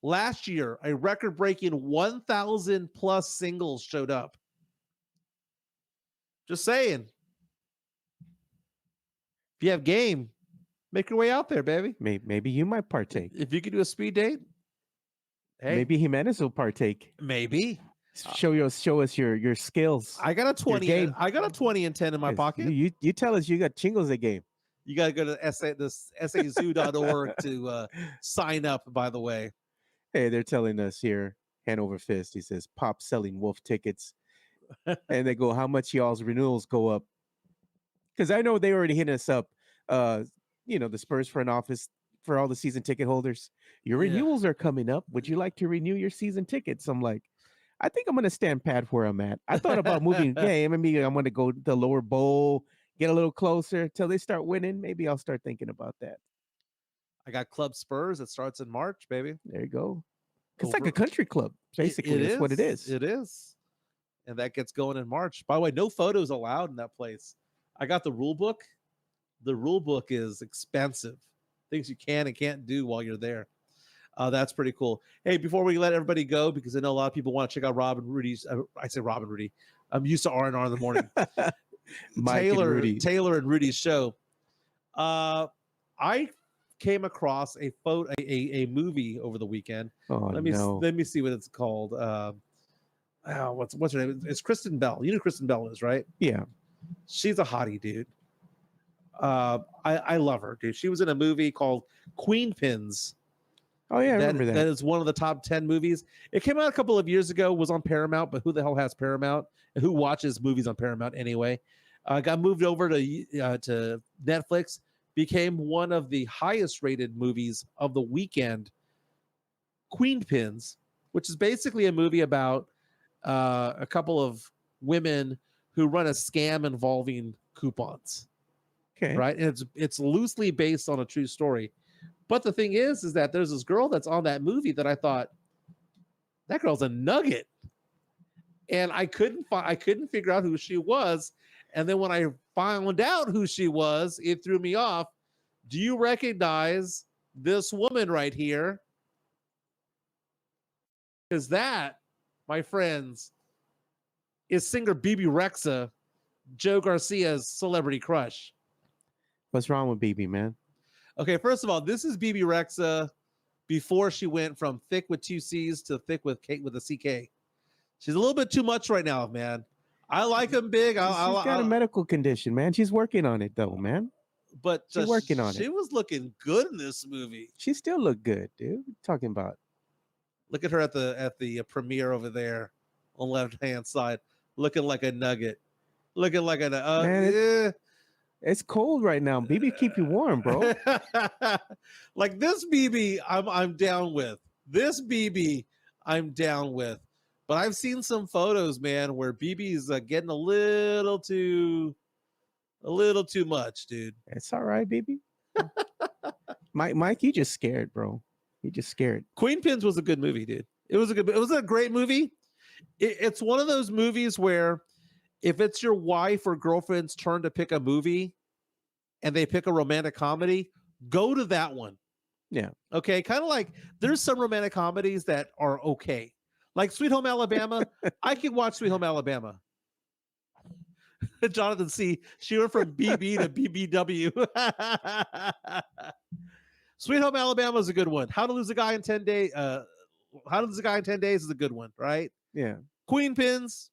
A: last year, a record-breaking 1,000 plus singles showed up. Just saying. If you have game, make your way out there, baby.
B: Maybe you might partake.
A: If you could do a speed date, hey,
B: maybe Jimenez will partake.
A: Maybe.
B: Show us your skills.
A: I got a 20. I got a 20 and 10 in my pocket.
B: You tell us you got chingles a game.
A: You got to go to sazoo.org to sign up, by the way.
B: Hey, they're telling us here, Hanover Fist, he says, Pop selling Wolf tickets. And they go, how much y'all's renewals go up? Because I know they already hit us up, the Spurs front office for all the season ticket holders. Your renewals are coming up. Would you like to renew your season tickets? I'm like, I think I'm going to stand pat where I'm at. I thought about moving game. Maybe I'm going to go to the lower bowl, get a little closer till they start winning. Maybe I'll start thinking about that. I
A: got Club Spurs that starts in March, baby.
B: There you go. It's like a country club, basically. That's what it is.
A: It is. And that gets going in March. By the way, no photos allowed in that place. I got the rule book. The rule book is expensive. Things you can and can't do while you're there. That's pretty cool. Hey, before we let everybody go, because I know a lot of people want to check out Rob and Rudy's. I say Rob and Rudy. I'm used to R&R in the morning. Taylor and Rudy's show. I came across a movie over the weekend. Let me see what it's called. What's her name? It's Kristen Bell. You know who Kristen Bell is, right?
B: Yeah.
A: She's a hottie, dude. I love her, dude. She was in a movie called Queen Pins.
B: Oh, yeah, I remember that.
A: That is one of the top 10 movies. It came out a couple of years ago, was on Paramount, but who the hell has Paramount? And who watches movies on Paramount anyway? Got moved over to Netflix, became one of the highest rated movies of the weekend, Queen Pins, which is basically a movie about a couple of women who run a scam involving coupons.
B: Okay.
A: Right? And it's loosely based on a true story. But the thing is that there's this girl that's on that movie that I thought, that girl's a nugget. And I couldn't figure out who she was. And then when I found out who she was, it threw me off. Do you recognize this woman right here? Because that, my friends, is singer BB Rexha, Joe Garcia's celebrity crush.
B: What's wrong with BB, man?
A: Okay, first of all, this is BB Rexha before she went from thick with two C's to thick with Kate with a CK. She's a little bit too much right now, man. I like him big.
B: She's got a medical condition, man. She's working on it, though, man.
A: But
B: she's working on it.
A: She was looking good in this movie.
B: She still looked good, dude. What are you talking about?
A: Look at her at the premiere over there on the left-hand side, looking like a nugget. Looking like a
B: It's cold right now. BB keep you warm, bro.
A: Like this BB, I'm down with. This BB, I'm down with. But I've seen some photos, man, where BB's getting a little too much, dude.
B: It's all right, BB. Mike, you just scared, bro. You just scared.
A: Queen Pins was a good movie, dude. It was a great movie. It's one of those movies where if it's your wife or girlfriend's turn to pick a movie and they pick a romantic comedy, go to that one.
B: Yeah. Okay.
A: Kind of like there's some romantic comedies that are okay. Like Sweet Home Alabama. I could watch Sweet Home Alabama. Jonathan C. She went from BB to BBW. Sweet Home Alabama is a good one. How to Lose a Guy in 10 Days. How to Lose a Guy in 10 Days is a good one, right?
B: Yeah.
A: Queen Pins,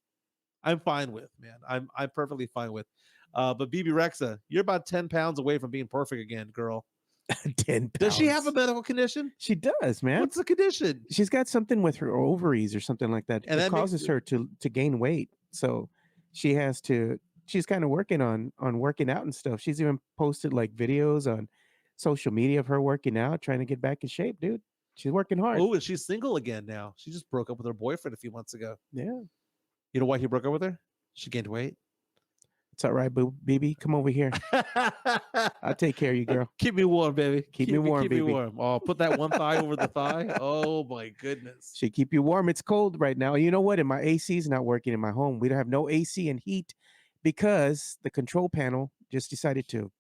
A: I'm fine with, man. I'm perfectly fine with. But BB Rexha, you're about 10 pounds away from being perfect again, girl.
B: 10 pounds.
A: Does she have a medical condition?
B: She does, man.
A: What's the condition?
B: She's got something with her ovaries or something like that. And that causes her to gain weight. So she's kind of working on working out and stuff. She's even posted like videos on social media of her working out, trying to get back in shape, dude. She's working hard.
A: Oh, and she's single again now. She just broke up with her boyfriend a few months ago.
B: Yeah.
A: You know why he broke up with her? She gained weight.
B: It's all right, boo, baby. Come over here. I'll take care of you, girl.
A: Keep me warm, baby.
B: Keep me warm, baby.
A: Me warm. Oh, put that one thigh over the thigh. Oh my goodness.
B: She keep you warm. It's cold right now. You know what? And my AC is not working in my home. We don't have no AC and heat because the control panel just decided to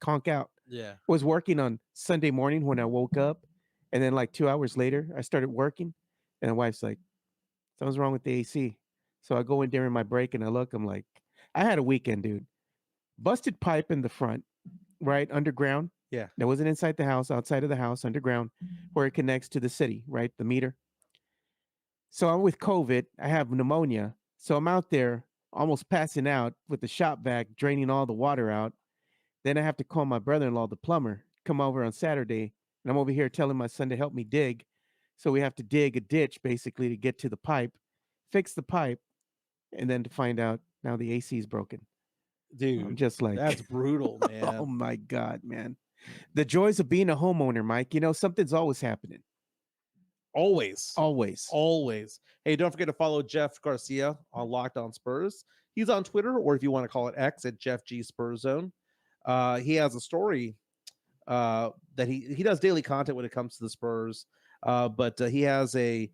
B: conk out.
A: Yeah.
B: Was working on Sunday morning when I woke up, and then like 2 hours later, I started working, and the wife's like, "Something's wrong with the AC." So I go in during my break and I look. I'm like, I had a weekend, dude. Busted pipe in the front, right underground.
A: Yeah.
B: That wasn't inside the house, outside of the house, underground, where it connects to the city, right? The meter. So I'm with COVID. I have pneumonia. So I'm out there almost passing out with the shop vac draining all the water out. Then I have to call my brother-in-law, the plumber, come over on Saturday. And I'm over here telling my son to help me dig. So we have to dig a ditch basically to get to the pipe, fix the pipe, and then to find out now the AC is broken.
A: Dude,
B: I'm just like,
A: that's brutal, man.
B: Oh my God, man. The joys of being a homeowner, Mike. You know, something's always happening.
A: Always.
B: Always.
A: Hey, don't forget to follow Jeff Garcia on Locked On Spurs. He's on Twitter, or if you want to call it X, at Jeff G Spurs Zone. He has a story that he does daily content when it comes to the Spurs, but he has a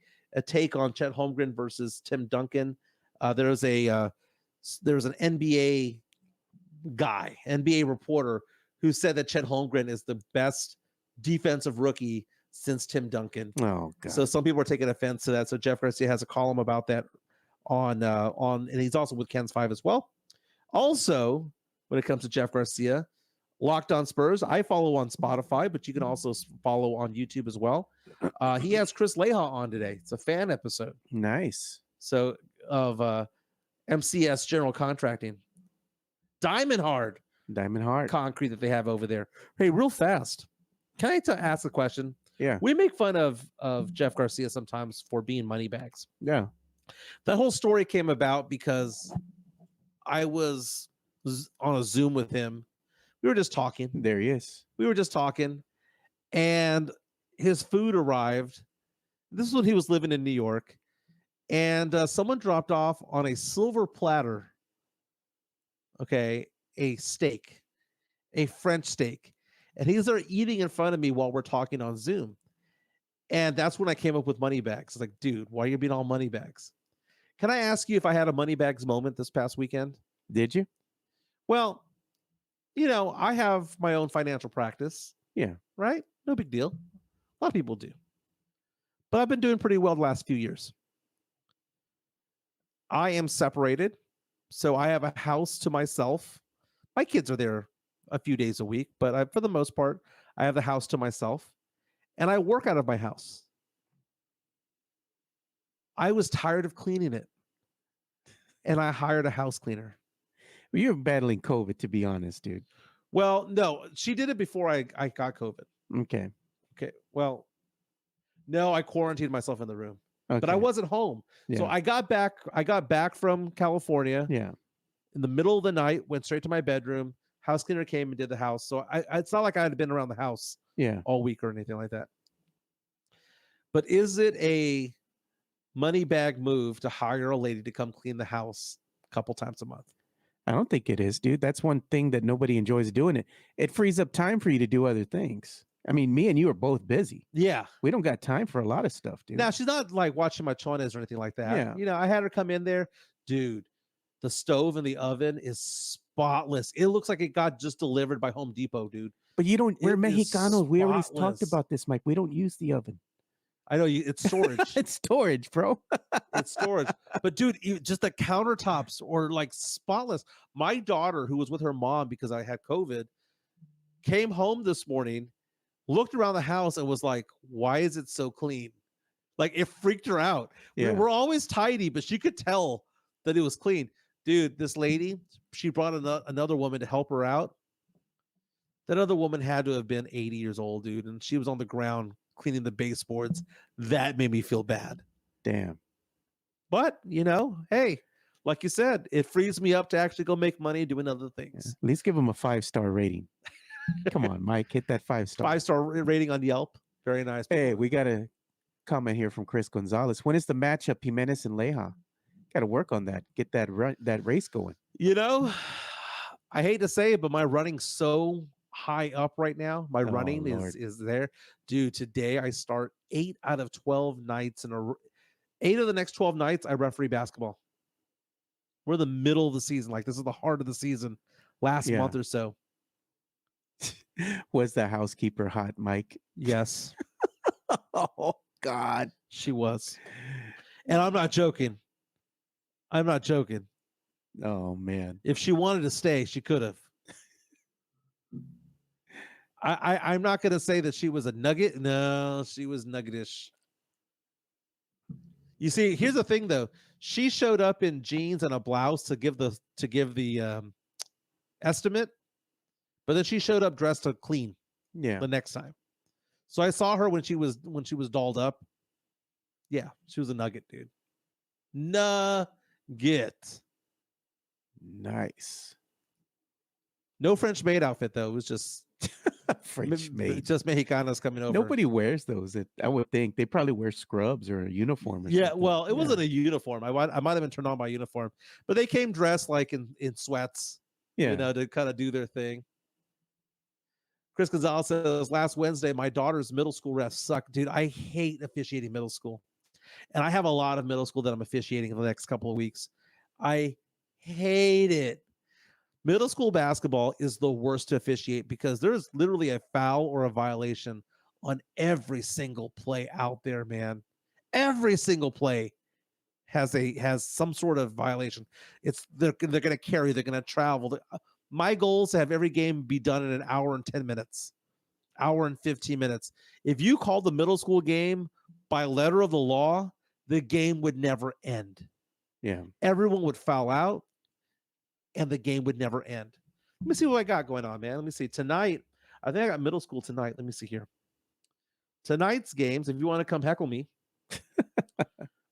A: take on Chet Holmgren versus Tim Duncan. There's an NBA reporter who said that Chet Holmgren is the best defensive rookie since Tim Duncan.
B: Oh God.
A: So some people are taking offense to that. So Jeff Garcia has a column about that on and he's also with Ken's 5 as well. Also, when it comes to Jeff Garcia, Locked On Spurs, I follow on Spotify, but you can also follow on YouTube as well. He has Chris Leha on today. It's a fan episode.
B: Nice.
A: So of MCS General Contracting. Diamond hard concrete that they have over there. Hey, real fast. Can I ask a question?
B: Yeah.
A: We make fun of Jeff Garcia sometimes for being money bags.
B: Yeah.
A: That whole story came about because I was on a Zoom with him. We were just talking.
B: There he is.
A: We were just talking, and his food arrived. This is when he was living in New York, and someone dropped off on a silver platter, okay, a steak, a French steak, and he's there eating in front of me while we're talking on Zoom. And that's when I came up with money bags. It's like, dude, why are you being all money bags? Can I ask you if I had a money bags moment this past weekend?
B: Did you?
A: Well, you know, I have my own financial practice.
B: Yeah.
A: Right? No big deal. A lot of people do. But I've been doing pretty well the last few years. I am separated, so I have a house to myself. My kids are there a few days a week, but for the most part, I have the house to myself, and I work out of my house. I was tired of cleaning it, and I hired a house cleaner.
B: Well, you're battling COVID, to be honest, dude.
A: Well, no, she did it before I got COVID.
B: Okay.
A: Well, no, I quarantined myself in the room.
B: Okay.
A: But I wasn't home.
B: Yeah.
A: So I got back from California.
B: Yeah.
A: In the middle of the night, went straight to my bedroom. House cleaner came and did the house. So it's not like I had been around the house all week or anything like that. But is it a money bag move to hire a lady to come clean the house a couple times a month?
B: I don't think it is, dude. That's one thing that nobody enjoys doing it. It frees up time for you to do other things. I mean, me and you are both busy.
A: Yeah.
B: We don't got time for a lot of stuff, dude.
A: Now, she's not like watching my chones or anything like that.
B: Yeah.
A: You know, I had her come in there. Dude, the stove and the oven is spotless. It looks like it got just delivered by Home Depot, dude.
B: But you don't, we're Mexicanos. We already talked
A: spotless.
B: about this, Mike. We don't use the oven.
A: I know it's storage.
B: It's storage, bro.
A: It's storage. But dude, just the countertops are like spotless. My daughter, who was with her mom because I had COVID, came home this morning, looked around the house and was like, why is it so clean? Like it freaked her out.
B: Yeah.
A: We're always tidy, but she could tell that it was clean. Dude, this lady, she brought another woman to help her out. That other woman had to have been 80 years old, dude. And she was on the ground cleaning the baseboards. That made me feel bad.
B: Damn.
A: But, you know, hey, like you said, it frees me up to actually go make money doing other things.
B: Yeah. At least give them a 5-star rating. Come on, Mike, hit that 5-star.
A: 5-star rating on Yelp. Very nice.
B: Hey, we got a comment here from Chris Gonzalez. When is the matchup, Jimenez and Leja? Got to work on that. Get that that race going.
A: You know, I hate to say it, but my running's so high up right now. My running is there. Dude, today I start 8 out of 12 nights 8 of the next 12 nights I referee basketball. We're in the middle of the season. Like, this is the heart of the season. Last month or so.
B: Was the housekeeper hot, Mike?
A: Yes.
B: Oh, God.
A: She was. And I'm not joking. I'm not joking.
B: Oh, man.
A: If she wanted to stay, she could have. I'm not going to say that she was a nugget. No, she was nuggetish. You see, here's the thing, though. She showed up in jeans and a blouse to give the estimate, but then she showed up dressed to clean.
B: Yeah.
A: The next time. So I saw her when she was dolled up. Yeah, she was a nugget, dude. Nugget.
B: Nice.
A: No French maid outfit though. It was just
B: French maid.
A: Just Mexicanos coming over.
B: Nobody wears those. I would think they probably wear scrubs or a uniform. Or something.
A: Well, it wasn't a uniform. I might have been turned on by uniform, but they came dressed like in sweats.
B: Yeah,
A: to kind of do their thing. Chris Gonzalez says, last Wednesday, my daughter's middle school refs suck. Dude, I hate officiating middle school. And I have a lot of middle school that I'm officiating in the next couple of weeks. I hate it. Middle school basketball is the worst to officiate because there's literally a foul or a violation on every single play out there, man. Every single play has some sort of violation. They're going to carry, they're going to travel. My goal is to have every game be done in an hour and 10 minutes, hour and 15 minutes. If you call the middle school game by letter of the law, the game would never end.
B: Yeah.
A: Everyone would foul out and the game would never end. Let me see what I got going on, man. Let me see. Tonight, I think I got middle school tonight. Let me see here. Tonight's games, if you want to come heckle me.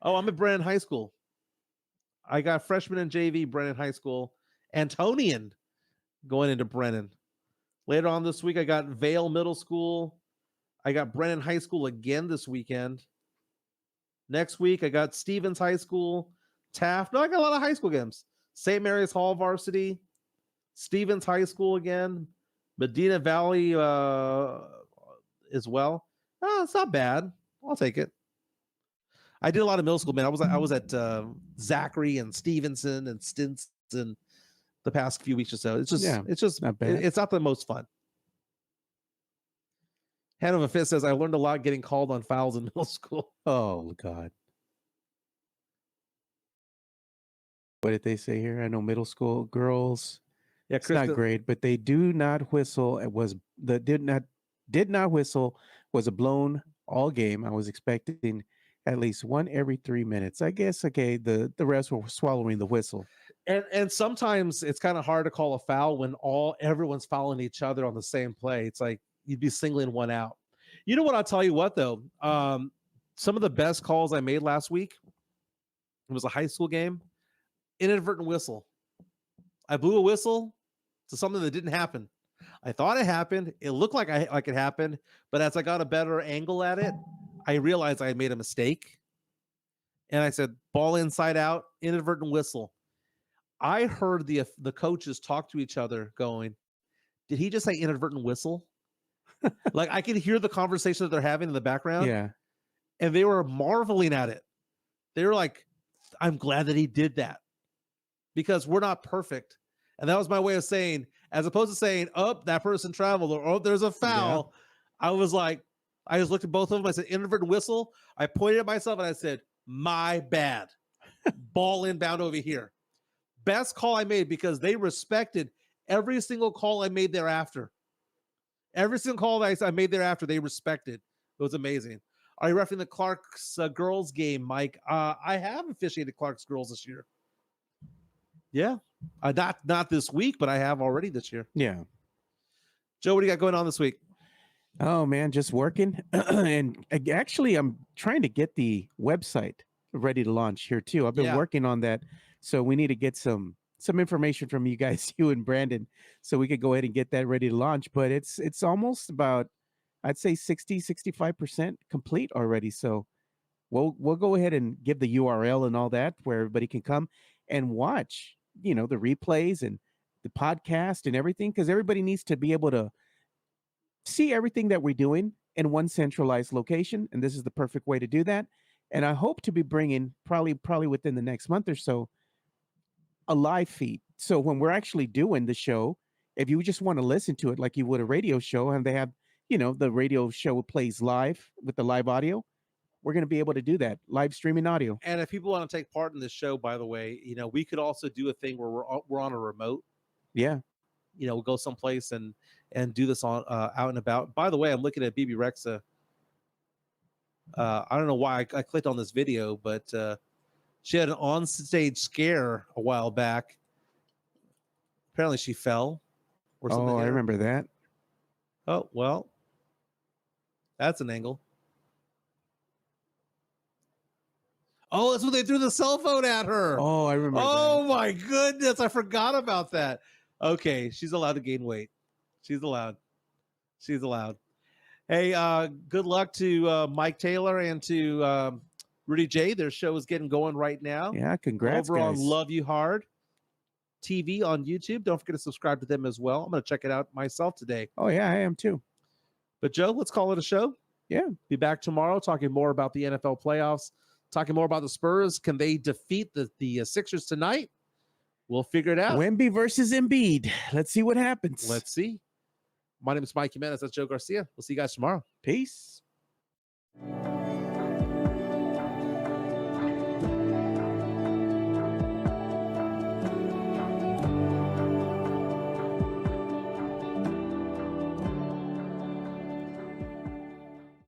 A: Oh, I'm at Brennan High School. I got freshman and JV, Brennan High School. Antonian going into Brennan. Later on this week, I got Vale Middle School. I got Brennan High School again this weekend. Next week, I got Stevens High School, Taft. No, I got a lot of high school games. St. Mary's Hall Varsity, Stevens High School again, Medina Valley as well. Oh, it's not bad. I'll take it. I did a lot of middle school, man. I was at Zachary and Stevenson and Stinson the past few weeks or so. It's just
B: not bad.
A: It's not the most fun. Hanover Fist says, I learned a lot getting called on fouls in middle school.
B: Oh, God. What did they say here? I know middle school girls.
A: Yeah,
B: it's not great, but they do not whistle. Did not whistle was a blown all game. I was expecting at least one every 3 minutes. I guess, okay, the rest were swallowing the whistle.
A: And sometimes it's kind of hard to call a foul when everyone's fouling each other on the same play. It's like you'd be singling one out. You know what? I'll tell you what, though. Some of the best calls I made last week, it was a high school game, inadvertent whistle. I blew a whistle to something that didn't happen. I thought it happened. It looked like it happened, but as I got a better angle at it, I realized I had made a mistake. And I said, ball inside out, inadvertent whistle. I heard the coaches talk to each other going, did he just say inadvertent whistle? Like I could hear the conversation that they're having in the background.
B: Yeah.
A: And they were marveling at it. They were like, I'm glad that he did that because we're not perfect. And that was my way of saying, as opposed to saying, oh, that person traveled or, oh, there's a foul. Yeah. I was like, I just looked at both of them. I said, inadvertent whistle. I pointed at myself and I said, my bad. Ball inbound over here. Best call I made because they respected every single call I made thereafter. Every single call that I made thereafter, they respected. It was amazing. Are you referencing the Clark's girls game, Mike? I have officiated Clark's girls this year. Yeah. Not this week, but I have already this year.
B: Yeah.
A: Joe, what do you got going on this week?
B: Oh, man, just working. And actually, I'm trying to get the website ready to launch here, too. I've been working on that. So we need to get some some information from you guys, you and Brandon, so we could go ahead and get that ready to launch. But it's almost about, I'd say 65% complete already. So we'll go ahead and give the URL and all that where everybody can come and watch, the replays and the podcast and everything, because everybody needs to be able to see everything that we're doing in one centralized location, and this is the perfect way to do that. And I hope to be bringing probably within the next month or so a live feed. So when we're actually doing the show, if you just want to listen to it like you would a radio show, and they have, the radio show plays live with the live audio, we're going to be able to do that, live streaming audio.
A: And if people want to take part in this show, by the way, we could also do a thing where we're on a remote.
B: Yeah.
A: We'll go someplace and do this on out and about. By the way, I'm looking at BB Rexa. I don't know why I clicked on this video, but she had an onstage scare a while back. Apparently she fell or something.
B: Oh, I remember that.
A: Oh, well, that's an angle. Oh, that's when they threw the cell phone at her.
B: Oh, I remember
A: Oh,
B: that.
A: my goodness. I forgot about that. Okay, she's allowed to gain weight. She's allowed. Hey, good luck to Mike Taylor and to Rudy J. Their show is getting going right now.
B: Yeah, congrats,
A: over
B: guys.
A: on Love You Hard TV on YouTube. Don't forget to subscribe to them as well. I'm going to check it out myself today.
B: Oh, yeah, I am too.
A: But, Joe, let's call it a show.
B: Yeah.
A: Be back tomorrow talking more about the NFL playoffs, talking more about the Spurs. Can they defeat the Sixers tonight? We'll figure it out.
B: Wemby versus Embiid. Let's see what happens.
A: Let's see. My name is Mike Jimenez. That's Joe Garcia. We'll see you guys tomorrow.
B: Peace.